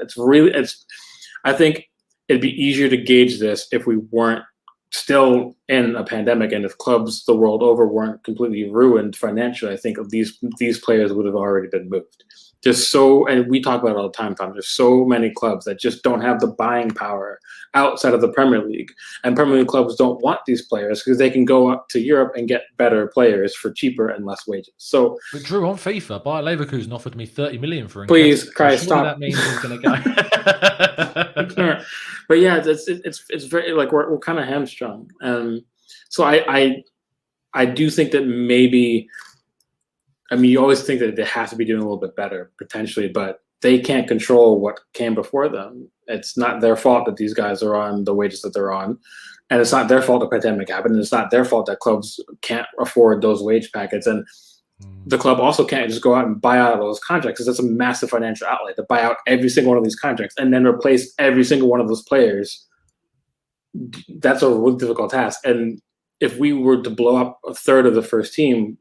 I think it'd be easier to gauge this if we weren't still in a pandemic, and if clubs the world over weren't completely ruined financially. I think these players would have already been moved. And we talk about it all the time, Tom. There's so many clubs that just don't have the buying power outside of the Premier League. And Premier League clubs don't want these players because they can go up to Europe and get better players for cheaper and less wages. So, but Drew, on FIFA, Bayer Leverkusen offered me 30 million for him. Please, Christ, stop. That means he's going to go. But yeah, it's very we're kind of hamstrung. So I do think that maybe. You always think that they have to be doing a little bit better, potentially, but they can't control what came before them. It's not their fault that these guys are on the wages that they're on, and it's not their fault the pandemic happened, and it's not their fault that clubs can't afford those wage packets, and the club also can't just go out and buy out all those contracts, because that's a massive financial outlay to buy out every single one of these contracts and then replace every single one of those players. That's a really difficult task, and if we were to blow up a third of the first team,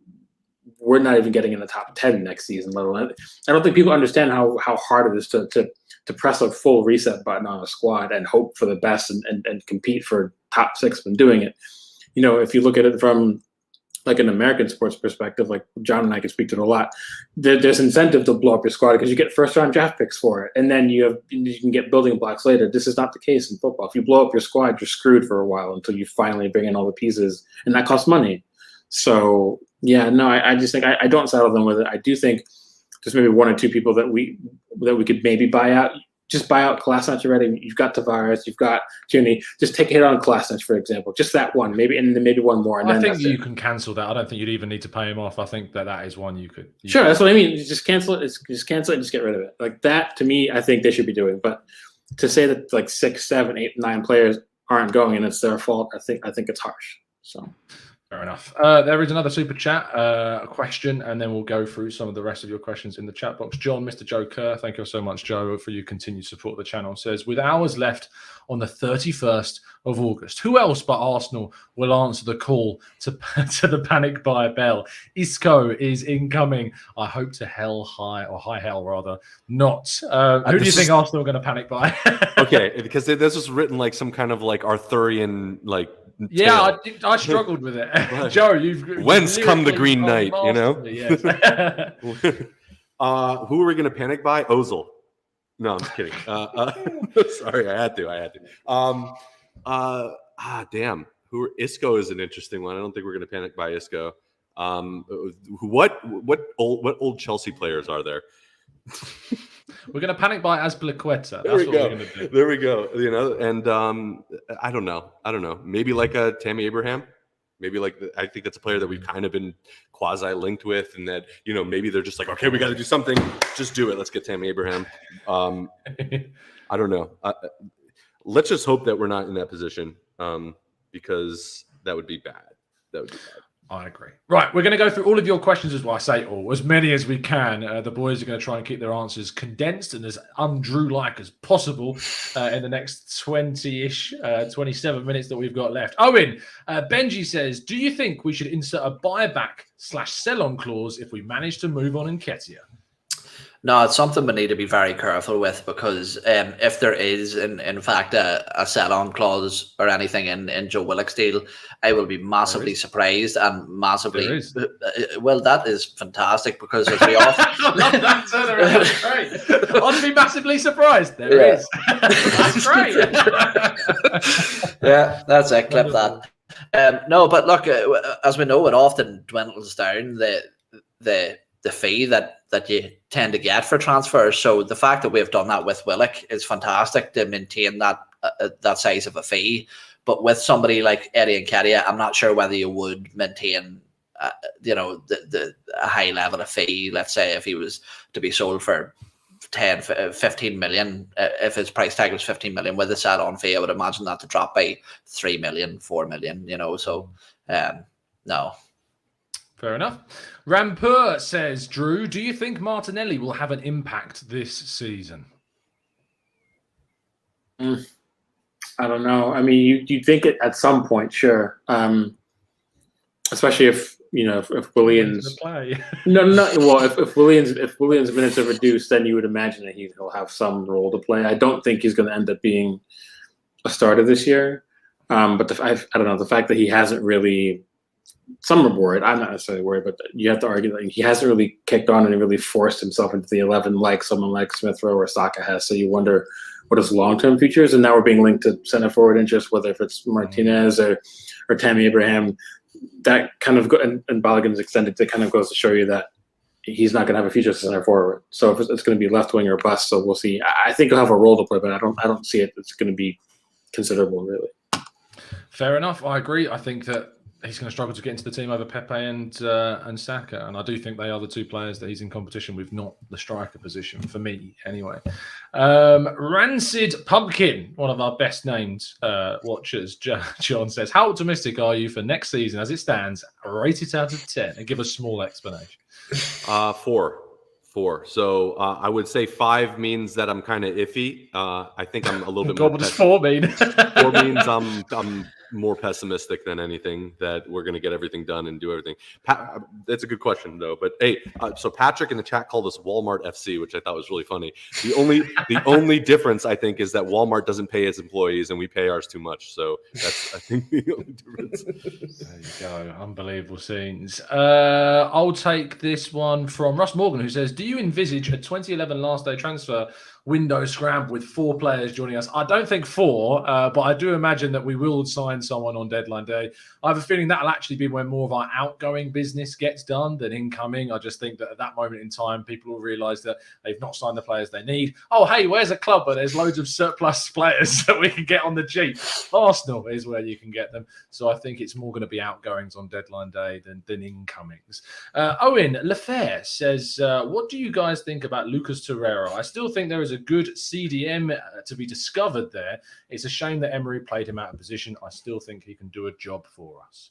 we're not even getting in the top 10 next season, let alone. I don't think people understand how hard it is to press a full reset button on a squad and hope for the best and compete for top 6 when doing it. If you look at it from like an American sports perspective, like John and I can speak to it a lot, there's incentive to blow up your squad because you get first-round draft picks for it, and then you can get building blocks later. This is not the case in football. If you blow up your squad, you're screwed for a while until you finally bring in all the pieces, and that costs money. So yeah, no, I just think I don't settle them with it. I do think there's maybe 1 or 2 people that we could maybe buy out. Just buy out Kolasinac already. You've got Tavares, you've got Tierney. Just take a hit on Kolasinac, for example. Just that one, maybe, and then maybe one more. And I then think you can cancel that. I don't think you'd even need to pay him off. I think that is one you could. Sure, that's what I mean. Just cancel it. Just cancel it and just get rid of it. Like that, to me, I think they should be doing. But to say that like 6, 7, 8, 9 players aren't going and it's their fault, I think it's harsh. So. Fair enough. There is another super chat question, and then we'll go through some of the rest of your questions in the chat box. John, Mr. Joe Kerr, thank you so much, Joe, for your continued support of the channel. Says, with hours left on the 31st of August, who else but Arsenal will answer the call to the panic buy bell? Isco is incoming. I hope to high hell rather not. Who do you think Arsenal are going to panic buy? Okay, because this was written like some kind of like Arthurian like. Yeah, I struggled with it. Joe, whence come the Green Knight, Yes. Who are we going to panic by? Ozil. No, I'm just kidding. Sorry, I had to. Damn. Isco is an interesting one. I don't think we're going to panic by Isco. What old Chelsea players are there? We're going to panic by Azpilicueta. That's what we're going to do. There we go. And I don't know. Maybe like a Tammy Abraham. Maybe I think that's a player that we've kind of been quasi linked with, and that maybe they're just like, okay, we got to do something. Just do it. Let's get Tammy Abraham. I don't know. Let's just hope that we're not in that position, because that would be bad. I agree. Right, we're going to go through all of your questions as well. I say all, as many as we can. The boys are going to try and keep their answers condensed and as undrew-like as possible in the next 20-ish, 27 minutes that we've got left. Owen, Benji says, do you think we should insert a buyback/sell-on clause if we manage to move on Nketiah? No, it's something we need to be very careful with, because if there is, in fact, a sell-on clause or anything in Joe Willock's deal, I will be massively surprised and massively. Well, that is fantastic, because as we often. I love that turnaround. That's great. I'd be massively surprised. There is. That's great. Yeah, that's it. Clip that. No, but look, as we know, it often dwindles down the fee that you tend to get for transfers. So the fact that we've done that with Willock is fantastic to maintain that size of a fee. But with somebody like Eddie Nketiah, I'm not sure whether you would maintain, the high level of fee. Let's say if he was to be sold for 10, 15 million, if his price tag was 15 million with a set-on fee, I would imagine that to drop by 3 million, 4 million. So no. Fair enough. Rampur says, Drew, do you think Martinelli will have an impact this season? I don't know. I mean, you think it at some point, sure. Especially if Williams play. No. Well, if Williams' minutes are reduced, then you would imagine that he'll have some role to play. I don't think he's going to end up being a starter this year. But I don't know, the fact that he hasn't really. Some are worried. I'm not necessarily worried, but you have to argue that he hasn't really kicked on and really forced himself into the 11 like someone like Smith Rowe or Saka has. So you wonder what his long-term future is. And now we're being linked to center forward interest, whether if it's Martinez or Tammy Abraham. That kind of and Balogun's extended to kind of goes to show you that he's not going to have a future as center forward. So if it's going to be left wing or bust, so we'll see. I think he'll have a role to play, but I don't see it. It's going to be considerable, really. Fair enough. I agree. I think that he's going to struggle to get into the team over Pepe and Saka. And I do think they are the two players that he's in competition with, not the striker position, for me, anyway. Rancid Pumpkin, one of our best named watchers, John says, how optimistic are you for next season as it stands? Rate it out of 10 and give a small explanation. 4. So I would say 5 means that I'm kind of iffy. I think I'm a little bit more. What does 4 mean? 4 means I'm more pessimistic than anything that we're going to get everything done and do everything. That's a good question though. But hey, so Patrick in the chat called us Walmart FC, which I thought was really funny. The only difference I think is that Walmart doesn't pay its employees and we pay ours too much. So that's I think the only difference. There you go. Unbelievable scenes. I'll take this one from Russ Morgan, who says, do you envisage a 2011 last day transfer window scramble with 4 players joining us? I don't think 4, but I do imagine that we will sign someone on deadline day. I have a feeling that'll actually be when more of our outgoing business gets done than incoming. I just think that at that moment in time, people will realise that they've not signed the players they need. Oh, hey, where's a club where there's loads of surplus players that we can get on the cheap? Arsenal is where you can get them. So I think it's more going to be outgoings on deadline day than incomings. Owen Lefair says, what do you guys think about Lucas Torreira? I still think there is a good CDM to be discovered there. It's a shame that Emery played him out of position. I still think he can do a job for us.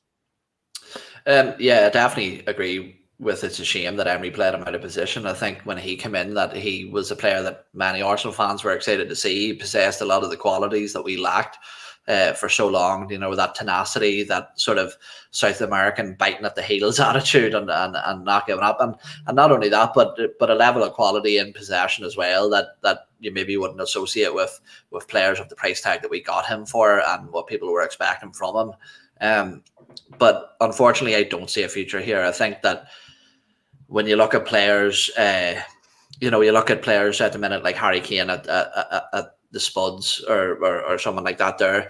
Yeah, I definitely agree with it's a shame that Emery played him out of position. I think when he came in that he was a player that many Arsenal fans were excited to see. He possessed a lot of the qualities that we lacked for so long, you know, that tenacity, that sort of South American biting at the heels attitude and not giving up. And not only that, but a level of quality in possession as well that you maybe wouldn't associate with players of the price tag that we got him for and what people were expecting from him. But unfortunately, I don't see a future here. I think that when you look at players, you look at players at the minute like Harry Kane at the Spuds or someone like that there.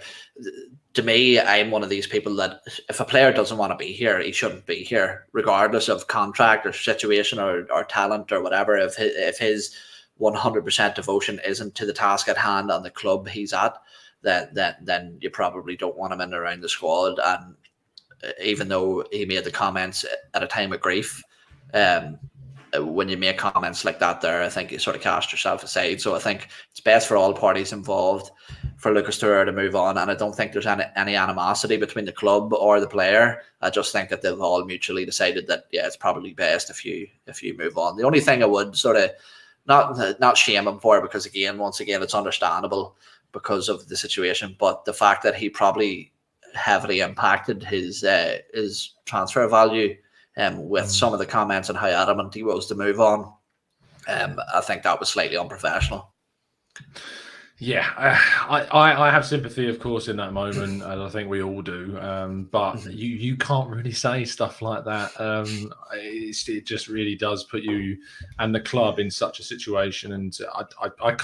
To me, I'm one of these people that if a player doesn't want to be here, he shouldn't be here, regardless of contract or situation or talent or whatever. If his 100% devotion isn't to the task at hand and the club he's at, then you probably don't want him in around the squad. And even though he made the comments at a time of grief, when you make comments like that there, I think you sort of cast yourself aside. So I think it's best for all parties involved for Lucas Torreira to move on. And I don't think there's any animosity between the club or the player. I just think that they've all mutually decided that, yeah, it's probably best if you move on. The only thing I would sort of not shame him for, because once again, it's understandable because of the situation, but the fact that he probably heavily impacted his transfer value with some of the comments and how adamant he was to move on. I think that was slightly unprofessional. Yeah, I have sympathy, of course, in that moment, and I think we all do. But you can't really say stuff like that. It just really does put you and the club in such a situation, and I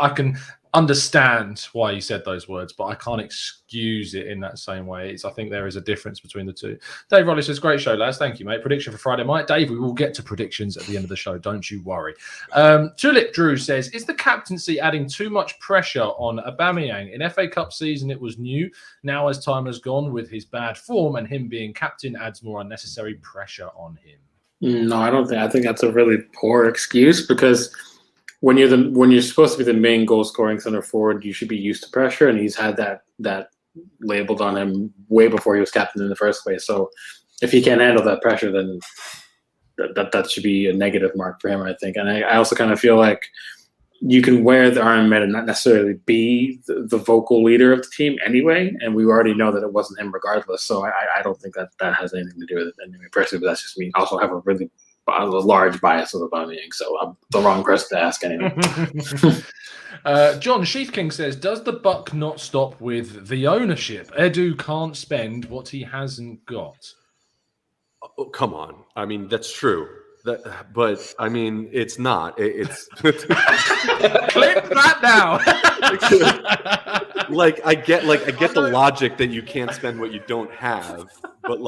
can understand why you said those words, but I can't excuse it in that same way. I think there is a difference between the two. Dave Rolly says, great show, lads. Thank you, mate. Prediction for Friday night. Dave, we will get to predictions at the end of the show. Don't you worry. Tulip Drew says, is the captaincy adding too much pressure on Aubameyang? In FA Cup season, it was new. Now, as time has gone with his bad form and him being captain adds more unnecessary pressure on him. No, I don't think. I think that's a really poor excuse, because when you're supposed to be the main goal scoring center forward, you should be used to pressure, and he's had that labeled on him way before he was captain in the first place. So if he can't handle that pressure, then that should be a negative mark for him, I think. And I also kind of feel like you can wear the Iron Man and not necessarily be the vocal leader of the team anyway, and we already know that it wasn't him regardless. So I don't think that has anything to do with it anyway, personally, but that's just me. I also have a large bias with Aubameyang, so I'm the wrong person to ask anyway. John Sheathking says, does the buck not stop with the ownership? Edu can't spend what he hasn't got. Oh, come on. I mean, that's true. But I mean, it's not. It's clip that now. I get the logic that you can't spend what you don't have, but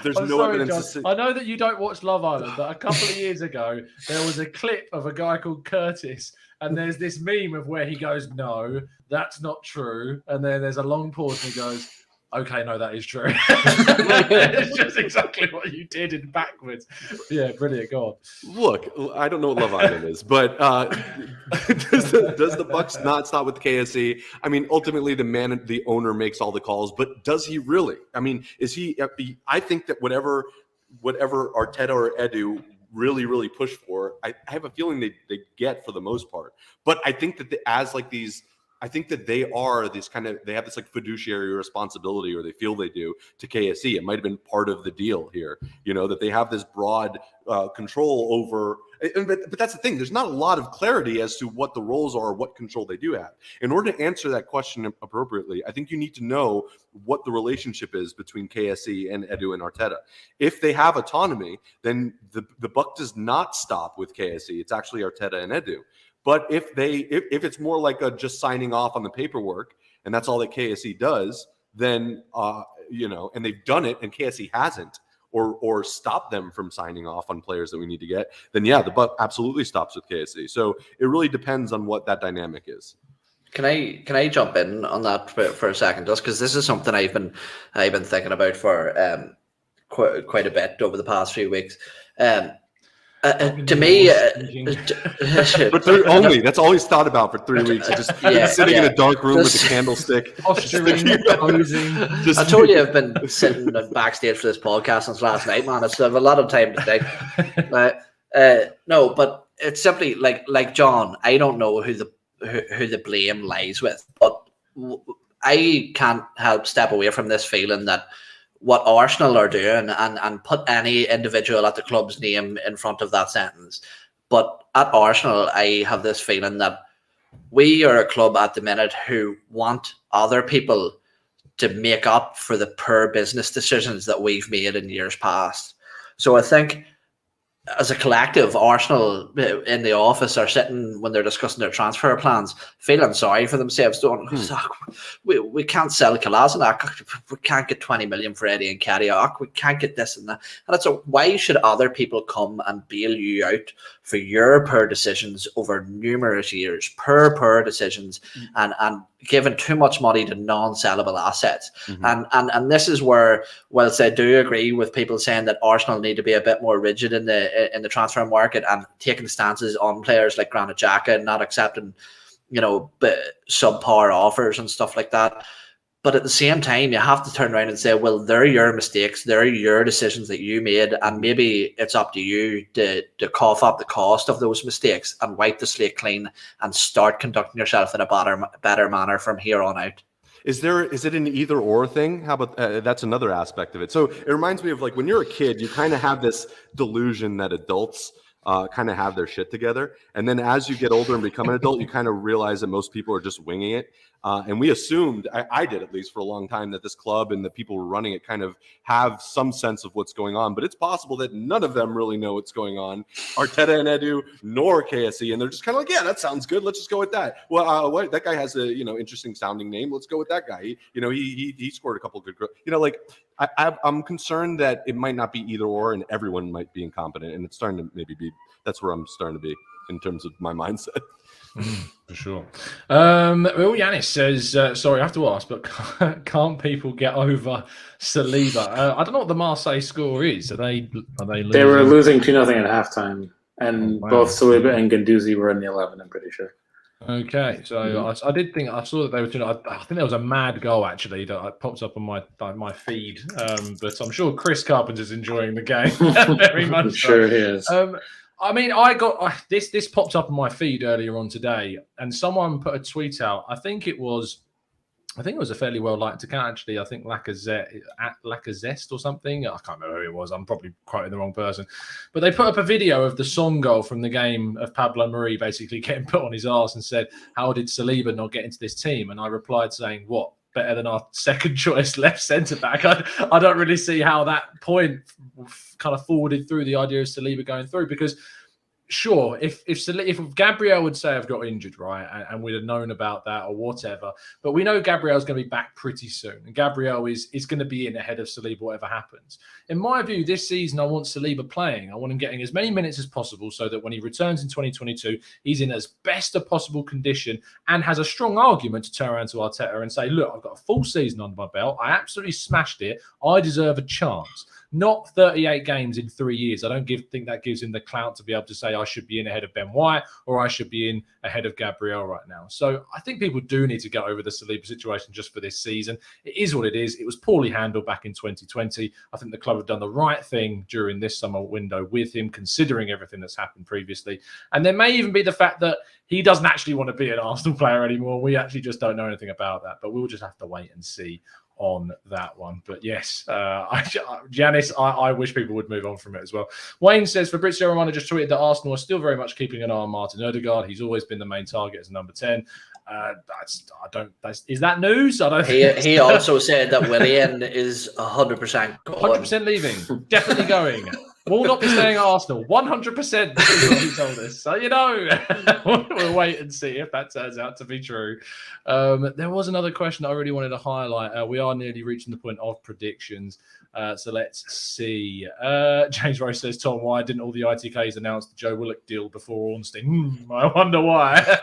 there's no evidence. John, I know that you don't watch Love Island, but a couple of years ago, there was a clip of a guy called Curtis, and there's this meme of where he goes, no, that's not true. And then there's a long pause and he goes, okay, no, that is true. It's just exactly what you did in backwards. Yeah, brilliant. Go on. Look, I don't know what Love Island is, but does the Bucks not stop with KSE? I mean, ultimately, the owner makes all the calls, but does he really? I mean, is he? I think that whatever Arteta or Edu really push for, I have a feeling they get for the most part. But I think that I think that they have this like fiduciary responsibility, or they feel they do, to KSE. It might have been part of the deal here, that they have this broad control over. But that's the thing. There's not a lot of clarity as to what the roles are, or what control they do have. In order to answer that question appropriately, I think you need to know what the relationship is between KSE and Edu and Arteta. If they have autonomy, then the buck does not stop with KSE. It's actually Arteta and Edu. But if it's more like just signing off on the paperwork, and that's all that KSE does, then and they've done it, and KSE hasn't, or stop them from signing off on players that we need to get, then yeah, the buck absolutely stops with KSE. So it really depends on what that dynamic is. Can I jump in on that for a second, just because this is something I've been thinking about for quite a bit over the past few weeks. To me, but that's all he's thought about for 3 weeks. Just sitting in a dark room with a candlestick. Posturing, posing. I told you I've been sitting backstage for this podcast since last night, man. I have a lot of time to think. No, but it's simply like John. I don't know who the blame lies with, but I can't help step away from this feeling that what Arsenal are doing, and put any individual at the club's name in front of that sentence. But at Arsenal, I have this feeling that we are a club at the minute who want other people to make up for the poor business decisions that we've made in years past. So I think as a collective, Arsenal in the office are sitting, when they're discussing their transfer plans, feeling sorry for themselves. We can't sell Kolasinac. We can't get 20 million for Eddie and Carriac. We can't get this and that. And it's why should other people come and bail you out for your poor decisions over numerous years? Poor decisions, and giving too much money to non-sellable assets. And this is where, whilst I do agree with people saying that Arsenal need to be a bit more rigid in the transfer market and taking stances on players like Granit Xhaka and not accepting, subpar offers and stuff like that. But at the same time, you have to turn around and say, well, they're your mistakes. They're your decisions that you made. And maybe it's up to you to cough up the cost of those mistakes and wipe the slate clean and start conducting yourself in a better manner from here on out. Is it an either or thing? How about that's another aspect of it. So it reminds me of like when you're a kid, you kind of have this delusion that adults kind of have their shit together. And then as you get older and become an adult, you kind of realize that most people are just winging it. And we assumed, I did at least for a long time, that this club and the people who are running it kind of have some sense of what's going on. But it's possible that none of them really know what's going on. Arteta and Edu, nor KSE. And they're just kind of like, yeah, that sounds good. Let's just go with that. Well, that guy has a, interesting sounding name. Let's go with that guy. He scored a couple of good, I'm concerned that it might not be either or, and everyone might be incompetent. And it's starting to that's where I'm starting to be in terms of my mindset. For sure. Well, Yanis says, sorry, I have to ask, but can't people get over Saliba? I don't know what the Marseille score is. Are they losing? They were losing 2-0 at halftime, and both Saliba and Guendouzi were in the 11, I'm pretty sure. Okay, so I did think I saw that they were doing. I think there was a mad goal actually that pops up on my feed, but I'm sure Chris Carpenter's enjoying the game very much. Sure he is. I mean, I got this popped up on my feed earlier on today, and someone put a tweet out. I think it was a fairly well liked account actually. I think Lacazette or something. I can't remember who it was. I'm probably quoting the wrong person, but they put up a video of the song goal from the game of Pablo Mari basically getting put on his arse and said, "How did Saliba not get into this team?" And I replied saying, "What? Better than our second choice left centre back?" I don't really see how that point kind of forwarded through the idea of Saliba going through, because sure, if Gabriel would say I've got injured, right, and we'd have known about that or whatever, but we know Gabriel's going to be back pretty soon, and Gabriel is going to be in ahead of Saliba whatever happens. In my view, this season I want Saliba playing. I want him getting as many minutes as possible so that when he returns in 2022, he's in as best a possible condition and has a strong argument to turn around to Arteta and say, look, I've got a full season under my belt. I absolutely smashed it. I deserve a chance. not 38 games in 3 years. I don't think that gives him the clout to be able to say I should be in ahead of Ben White or I should be in ahead of Gabriel right now. So I think people do need to get over the Saliba situation just for this season. It is what it is. It was poorly handled back in 2020. I think the club have done the right thing during this summer window with him, considering everything that's happened previously. And there may even be the fact that he doesn't actually want to be an Arsenal player anymore. We actually just don't know anything about that, but we'll just have to wait and see on that one. But yes, Giannis, I wish people would move on from it as well. Wayne says, Fabrizio Romano just tweeted that Arsenal are still very much keeping an eye on Martin Odegaard. He's always been the main target as number 10. Is that news? I don't. He also said that Willian is 100% going. 100% leaving. Definitely going. Will not be staying at Arsenal. 100% is what he told us. So, we'll wait and see if that turns out to be true. There was another question I really wanted to highlight. We are nearly reaching the point of predictions. So let's see. James Rose says, Tom, why didn't all the ITKs announce the Joe Willock deal before Ornstein? I wonder why.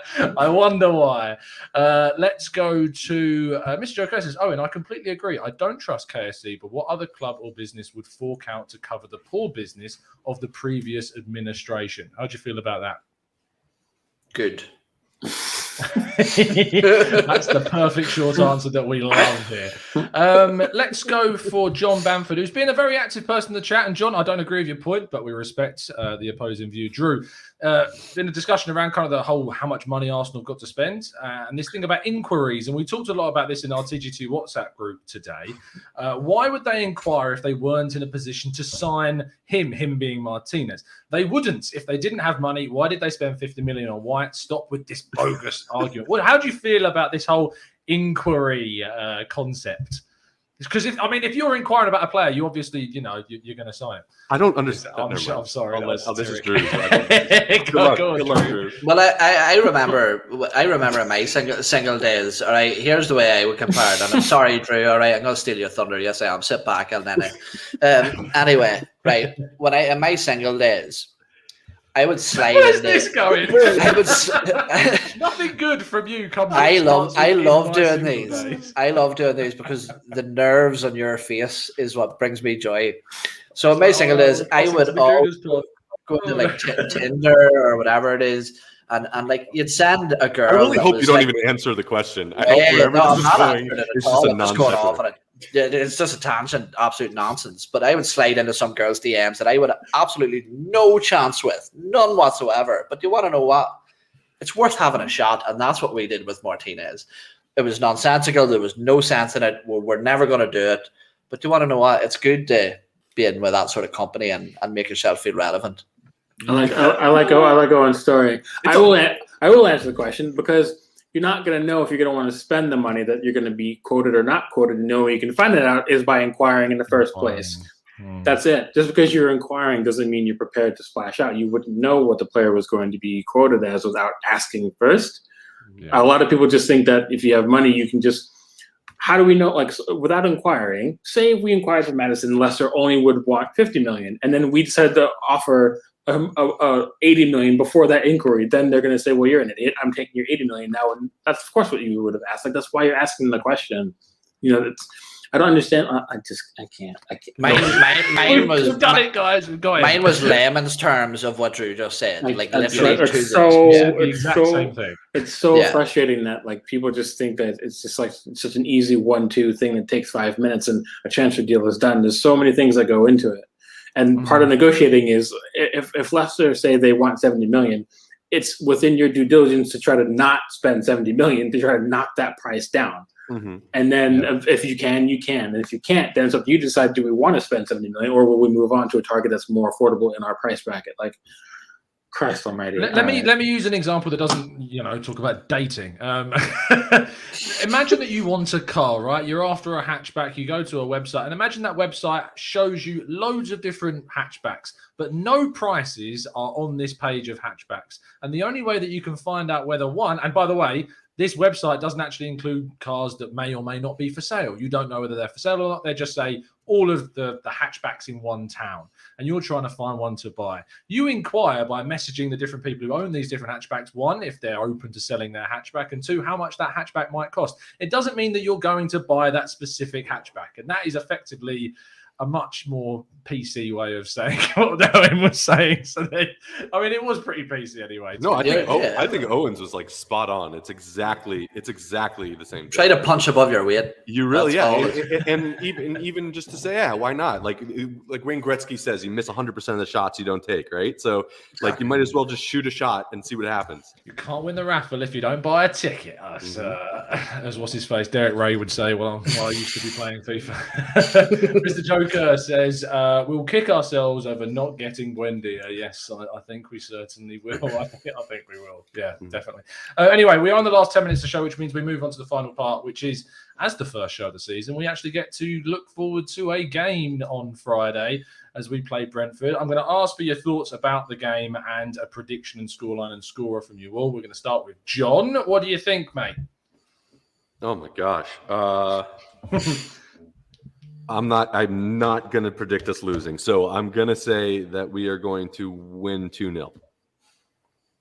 Let's go to Mr. Joe Curtis says, Owen, I completely agree. I don't trust KSC, but what other club or business would fork out to cover the poor business of the previous administration? How do you feel about that? Good. That's the perfect short answer that we love here. Let's go for John Bamford, who's been a very active person in the chat. And John, I don't agree with your point, but we respect the opposing view. Drew, been a discussion around kind of the whole how much money Arsenal have got to spend and this thing about inquiries. And we talked a lot about this in our TG2 WhatsApp group today. Why would they inquire if they weren't in a position to sign him being Martinez? They wouldn't. If they didn't have money, why did they spend 50 million on White? Stop with this bogus argument. How do you feel about this whole inquiry concept? Because if you're inquiring about a player, you obviously you're going to sign it. I don't understand. I'm sorry. This is Drew. Good luck, Drew. Well, I remember in my single days. All right, here's the way I would compare it. And I'm sorry, Drew. All right, I'm going to steal your thunder. Yes, I am. Sit back and then. Anyway, right. When in my single days, I would slide. Where's this going? Nothing good from you. I love doing these. I love doing these because the nerves on your face is what brings me joy. So in my single days, I would always go to like Tinder or whatever it is, and like you'd send a girl. I really hope you don't even answer the question. I hope wherever this is going, it's just a non-sequitur. It's just a tangent, absolute nonsense. But I would slide into some girl's DMs that I would have absolutely no chance with, none whatsoever. But you want to know what? It's worth having a shot, and that's what we did with Martinez. It was nonsensical. There was no sense in it. We're never going to do it. But you want to know what? It's good to be in with that sort of company and make yourself feel relevant. I like Owen's story. I will answer the question because you're not going to know if you're going to want to spend the money that you're going to be quoted or not quoted. The only way you can find it out is by inquiring in the first place. That's it. Just because you're inquiring doesn't mean you're prepared to splash out. You wouldn't know what the player was going to be quoted as without asking first. Yeah. A lot of people just think that if you have money, you can just. How do we know? Like without inquiring, say if we inquired for Madison, Leicester only would want 50 million, and then we decided to offer 80 million before that inquiry, then they're going to say, well, you're an idiot. I'm taking your 80 million now. And that's of course what you would have asked. Like, that's why you're asking the question. I don't understand. I can't. Mine was, we've done it, guys. We've got it. Mine was layman's terms of what Drew just said. Like literally the exact same thing. It's so frustrating that like people just think that it's just like it's such an easy 1-2 thing that takes 5 minutes and a transfer deal is done. There's so many things that go into it. And part of negotiating is if Leicester say they want 70 million, it's within your due diligence to try to not spend 70 million to try to knock that price down. Mm-hmm. And then if you can, you can. And if you can't, then it's up to you to decide, do we want to spend 70 million or will we move on to a target that's more affordable in our price bracket? Like, Christ almighty. Let me use an example that doesn't, talk about dating. Imagine that you want a car, right? You're after a hatchback. You go to a website, and imagine that website shows you loads of different hatchbacks, but no prices are on this page of hatchbacks. And the only way that you can find out whether one, and by the way, this website doesn't actually include cars that may or may not be for sale. You don't know whether they're for sale or not. They just say all of the hatchbacks in one town, and you're trying to find one to buy. You inquire by messaging the different people who own these different hatchbacks, one, if they're open to selling their hatchback, and two, how much that hatchback might cost. It doesn't mean that you're going to buy that specific hatchback, and that is effectively a much more PC way of saying what Owen was saying. So it was pretty PC anyway. No, I think Owens was like spot on. It's exactly the same. Try to punch above your weight. You really, and even just to say, yeah, why not? Like Wayne Gretzky says, you miss 100% of the shots you don't take, right? So like you might as well just shoot a shot and see what happens. You can't win the raffle if you don't buy a ticket. As what's his face, Derek Ray would say. Well, I used to be playing FIFA. Mr. Joker says we'll kick ourselves over not getting Buendia. Yes, I think we certainly will. I think we will. Yeah, definitely. Anyway, we are on the last 10 minutes of the show, which means we move on to the final part, which is, as the first show of the season, we actually get to look forward to a game on Friday as we play Brentford. I'm going to ask for your thoughts about the game and a prediction and scoreline and scorer from you all. We're going to start with John. What do you think, mate? Oh my gosh. I'm not going to predict us losing. So I'm going to say that we are going to win 2-0.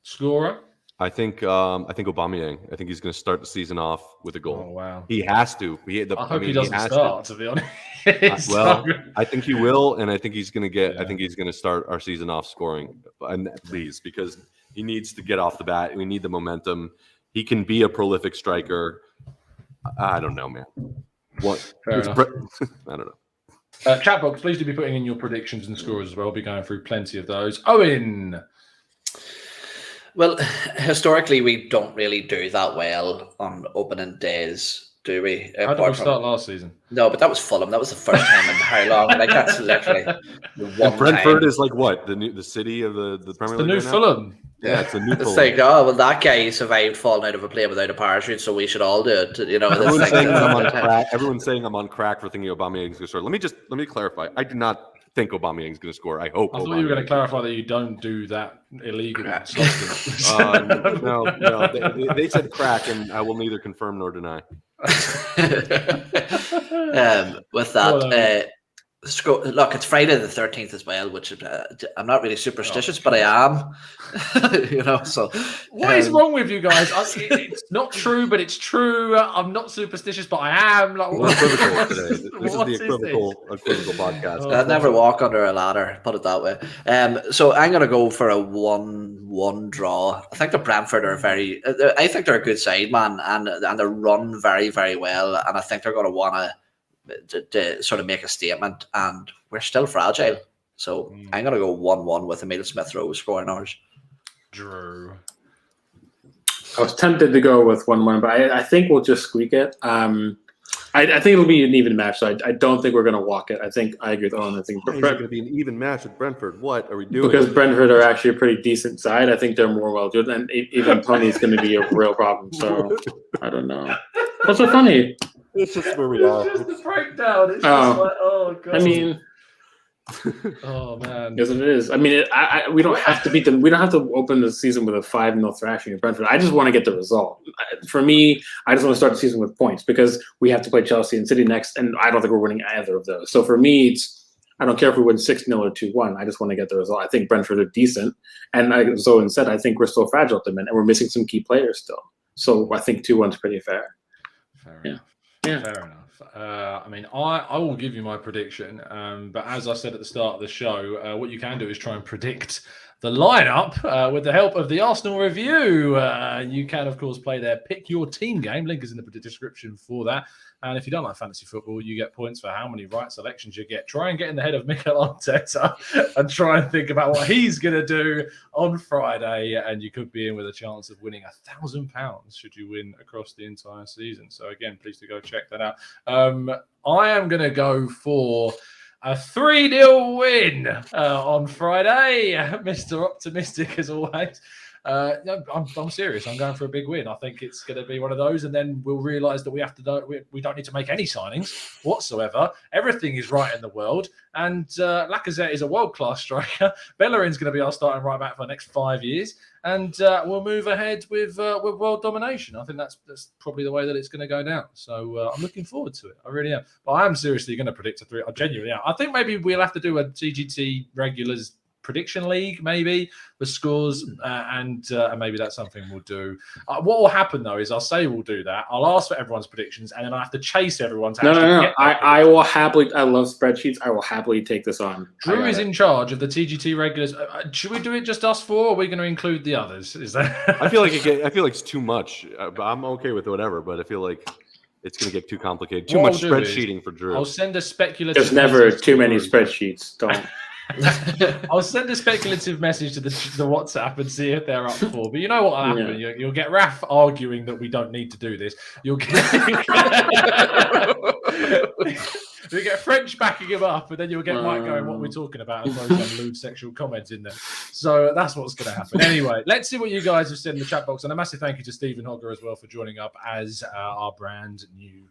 Scorer? I think Aubameyang. I think he's going to start the season off with a goal. Oh, wow. He has to. I hope he doesn't start, to be honest. I think he will, and I think he's going to get. Yeah. I think he's going to start our season off scoring, and please, because he needs to get off the bat. We need the momentum. He can be a prolific striker. I don't know, man. What? I don't know. Chat box, please do be putting in your predictions and scores as well. We'll be going through plenty of those. Owen. Well, historically, we don't really do that well on opening days, do we? How did we start last season? No, but that was Fulham. That was the first time in how long? Like, that's literally the one Brentford time. Is like what? The city of the Premier League? The new Fulham. Yeah, it's a new Fulham. It's like, oh, well, that guy survived falling out of a plane without a parachute, so we should all do it. You know, everyone's saying I'm on crack. Everyone's saying I'm on crack for thinking Aubameyang's going to start. Let me clarify. I do not think Aubameyang's going to score. I hope. I thought you were going to clarify that you don't do that illegal substance. No. They said crack, and I will neither confirm nor deny. With that, look, it's Friday the 13th as well, which I'm not really superstitious, but I am. So what is wrong with you guys? It's not true, but it's true. I'm not superstitious, but I am. Like, we're equivocal today. This is the equivocal podcast. I'd never walk under a ladder, put it that way. So I'm going to go for a 1-1 draw. I think the Brentford are I think they're a good side, man, and they run very, very well, and I think they're going to want to sort of make a statement, and we're still fragile. So I'm going to go 1-1 with Emile Smith-Rowe scoring ours. Drew. I was tempted to go with 1-1, but I think we'll just squeak it. I think it'll be an even match, so I don't think we're going to walk it. I agree with Owen. I think it's going to be an even match with Brentford. What are we doing? Because Brentford are actually a pretty decent side. I think they're more well-good, and even Tony's going to be a real problem. So I don't know. What's so funny? It's just where we are. It's just a breakdown. It's just like, oh god. I mean, oh man, because it is. I mean, we don't have to beat them. We don't have to open the season with a 5-0 thrashing at Brentford. I just want to get the result. For me, I just want to start the season with points because we have to play Chelsea and City next, and I don't think we're winning either of those. So for me, I don't care if we win 6-0 or 2-1. I just want to get the result. I think Brentford are decent, and as Owen said, I think we're still fragile at the minute, and we're missing some key players still. So I think 2-1 is pretty fair. Fair enough. Yeah. Fair enough. I mean, I will give you my prediction, but as I said at the start of the show, what you can do is try and predict the lineup with the help of the Arsenal Review. You can, of course, play their Pick Your Team game. Link is in the description for that. And if you don't like fantasy football, you get points for how many right selections you get. Try and get in the head of Mikel Arteta and try and think about what he's going to do on Friday. And you could be in with a chance of winning £1,000 should you win across the entire season. So again, please do go check that out. I am going to go for a 3-0 win on Friday. Mr. Optimistic as always. I'm serious. I'm going for a big win. I think it's going to be one of those, and then we'll realise that we don't need to make any signings whatsoever. Everything is right in the world, and Lacazette is a world-class striker. Bellerin's going to be our starting right back for the next 5 years, and we'll move ahead with world domination. I think that's probably the way that it's going to go down. So I'm looking forward to it. I really am. But I am seriously going to predict a 3. I genuinely am. I think maybe we'll have to do a TGT regulars prediction league, maybe, the scores, and maybe that's something we'll do. What will happen though is I'll say we'll do that. I'll ask for everyone's predictions, and then I have to chase everyone to No. I will happily. I love spreadsheets. I will happily take this on. Drew is in charge of the TGT regulars. Should we do it just us four, or are we going to include the others? Is that? I feel like it's too much. But I'm okay with whatever. But I feel like it's going to get too complicated. Too much spreadsheeting for Drew. I'll send a speculative. There's never too many spreadsheets. Don't. I'll send a speculative message to the WhatsApp and see if they're up for. But you know what will happen? Yeah. You'll get Raf arguing that we don't need to do this. You'll get we get French backing him up, and then you'll get Mike going, "What we're talking about?" and throw some lewd sexual comments in there. So that's what's going to happen. Anyway, let's see what you guys have said in the chat box, and a massive thank you to Stephen Hogger as well for joining up as our brand new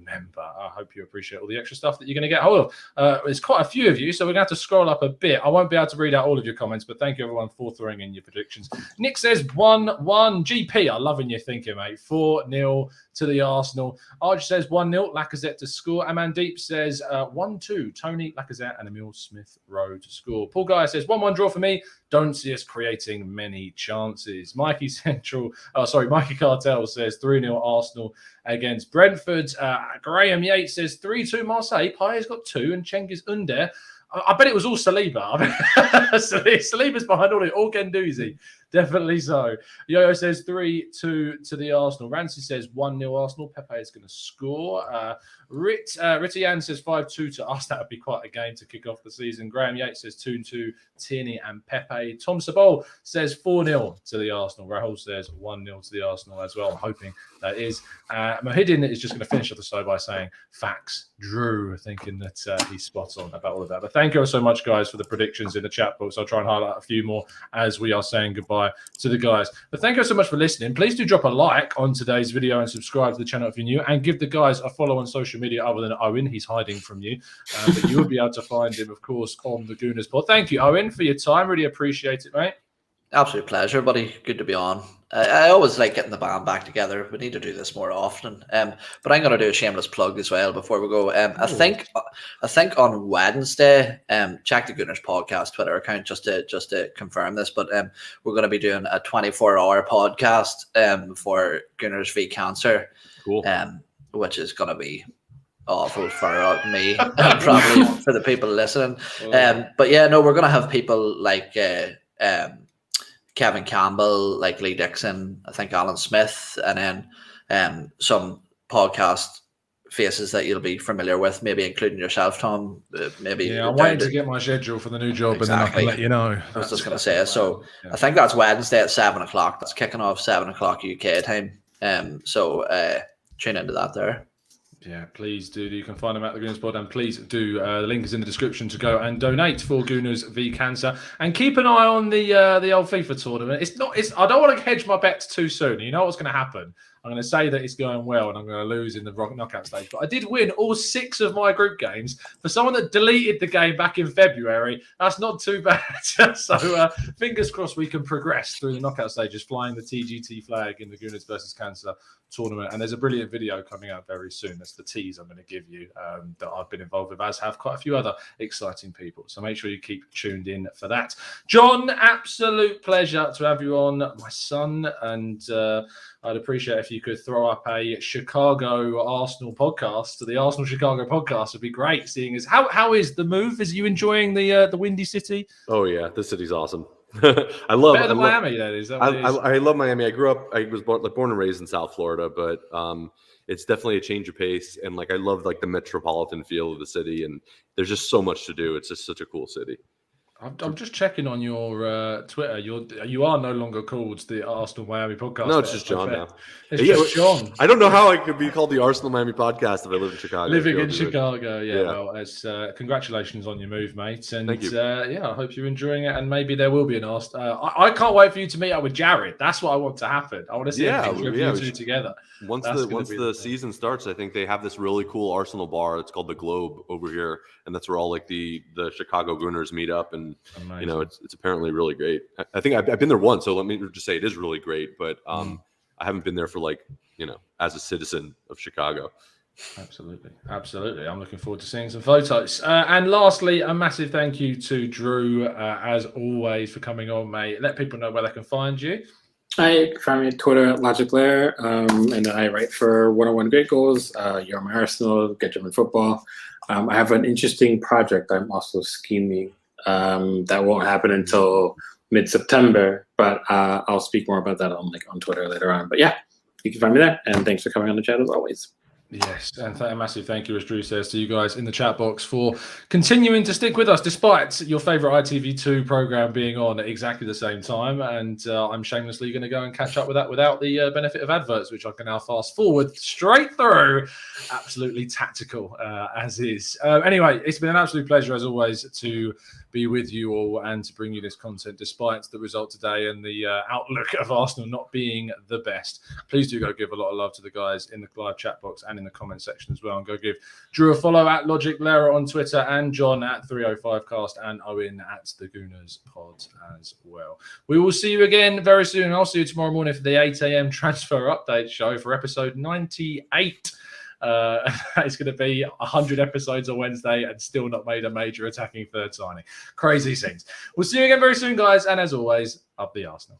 member. I hope you appreciate all the extra stuff that you're going to get hold of. There's quite a few of you, so we're going to have to scroll up a bit. I won't be able to read out all of your comments, but thank you everyone for throwing in your predictions. Nick says 1-1 GP. I'm loving your thinking, mate. 4-0 to the Arsenal. Arj says 1-0 Lacazette to score. Amandeep says 1-2 Tony Lacazette and Emil Smith-Rowe to score. Paul Guy says 1-1 draw for me. Don't see us creating many chances. Mikey Cartel says 3-0 Arsenal against Brentford. Graham Yates says 3-2 Marseille. Paye's got 2 and Cengiz Under. I bet it was all Saliba. Saliba's behind all Gendouzi. Definitely so. Yo-Yo says 3-2 to the Arsenal. Rancy says 1-0 Arsenal. Pepe is going to score. Ritian says 5-2 to us. That would be quite a game to kick off the season. Graham Yates says 2-2 Tierney and Pepe. Tom Sabol says 4-0 to the Arsenal. Rahul says 1-0 to the Arsenal as well. I'm hoping that is. Mohidin is just going to finish off the show by saying facts. Drew, thinking that he's spot on about all of that. But thank you so much, guys, for the predictions in the chat box. I'll try and highlight a few more as we are saying goodbye to the guys. But thank you so much for listening. Please do drop a like on today's video and subscribe to the channel if you're new, and give the guys a follow on social media other than Owen. He's hiding from you, but you will be able to find him, of course, on the Gooners pod. Thank you, Owen, for your time. Really appreciate it, mate. Absolute pleasure, buddy. Good to be on. I always like getting the band back together. We need to do this more often. But I'm going to do a shameless plug as well before we go. I think on Wednesday, check the Gooners podcast Twitter account just to confirm this. But we're going to be doing a 24-hour podcast for Gooners v Cancer. Cool. Which is going to be awful for me and probably for the people listening. But yeah, no, we're going to have people like Kevin Campbell, like Lee Dixon, I think Alan Smith, and then some podcast faces that you'll be familiar with, maybe including yourself, Tom. I'm waiting to get my schedule for the new job, and then I can let you know. I was just going to say, so yeah. I think that's Wednesday at 7:00. That's kicking off 7:00 UK time. So tune into that there. Yeah, please do. You can find them at the Gooners pod, and please do. The link is in the description to go and donate for Gooners v Cancer, and keep an eye on the old FIFA tournament. I don't want to hedge my bets too soon. You know what's going to happen. I'm going to say that it's going well, and I'm going to lose in the knockout stage. But I did win all 6 of my group games. For someone that deleted the game back in February, that's not too bad. So fingers crossed we can progress through the knockout stages, flying the TGT flag in the Gooners versus Cancer tournament. And there's a brilliant video coming out very soon. That's the tease I'm going to give you that I've been involved with, as have quite a few other exciting people. So make sure you keep tuned in for that. John, absolute pleasure to have you on, my son. And I'd appreciate if you could throw up a Chicago Arsenal podcast. The Arsenal Chicago podcast would be great. Seeing as how is the move? Is you enjoying the Windy City? Oh yeah, this city's awesome. I love better than Miami. That is. I love Miami. I was born and raised in South Florida, but it's definitely a change of pace. And I love the metropolitan feel of the city. And there's just so much to do. It's just such a cool city. I'm just checking on your Twitter. You are no longer called the Arsenal Miami podcast. No, it's just John now. It's just John. I don't know how I could be called the Arsenal Miami podcast if I live in Chicago. Living in Chicago, yeah. Well, it's congratulations on your move, mate. And thank you. I hope you're enjoying it. And maybe there will be an Arsenal. I can't wait for you to meet up with Jared. That's what I want to happen. I want to see you two together. Once the season starts, I think they have this really cool Arsenal bar. It's called the Globe over here, and that's where all the Chicago Gooners meet up. And amazing. It's apparently really great. I think I've been there once, so let me just say it is really great. But I haven't been there for as a citizen of Chicago. Absolutely. I'm looking forward to seeing some photos. And lastly, a massive thank you to Drew, as always, for coming on, mate. Let people know where they can find you. I find me on Twitter at LogicLair, and I write for 101 Great Goals, You're My Arsenal, Get German Football. I have an interesting project I'm also scheming that won't happen until mid-September, but I'll speak more about that on Twitter later on. But yeah, you can find me there, and thanks for coming on the chat as always. Yes, and a massive thank you, as Drew says, to you guys in the chat box for continuing to stick with us despite your favourite ITV2 programme being on at exactly the same time. And I'm shamelessly going to go and catch up with that without the benefit of adverts, which I can now fast forward straight through. Absolutely tactical as is. Anyway, it's been an absolute pleasure, as always, to be with you all and to bring you this content despite the result today and the outlook of Arsenal not being the best. Please do go give a lot of love to the guys in the live chat box and in the comment section as well, and go give Drew a follow at Logic Lara on Twitter, and John at 305cast, and Owen at the Gooners Pod as well. We will see you again very soon. I'll see you tomorrow morning for the 8 a.m. transfer update show for episode 98. It's going to be 100 episodes on Wednesday and still not made a major attacking third signing. Crazy scenes. We'll see you again very soon, guys, and as always, up the Arsenal.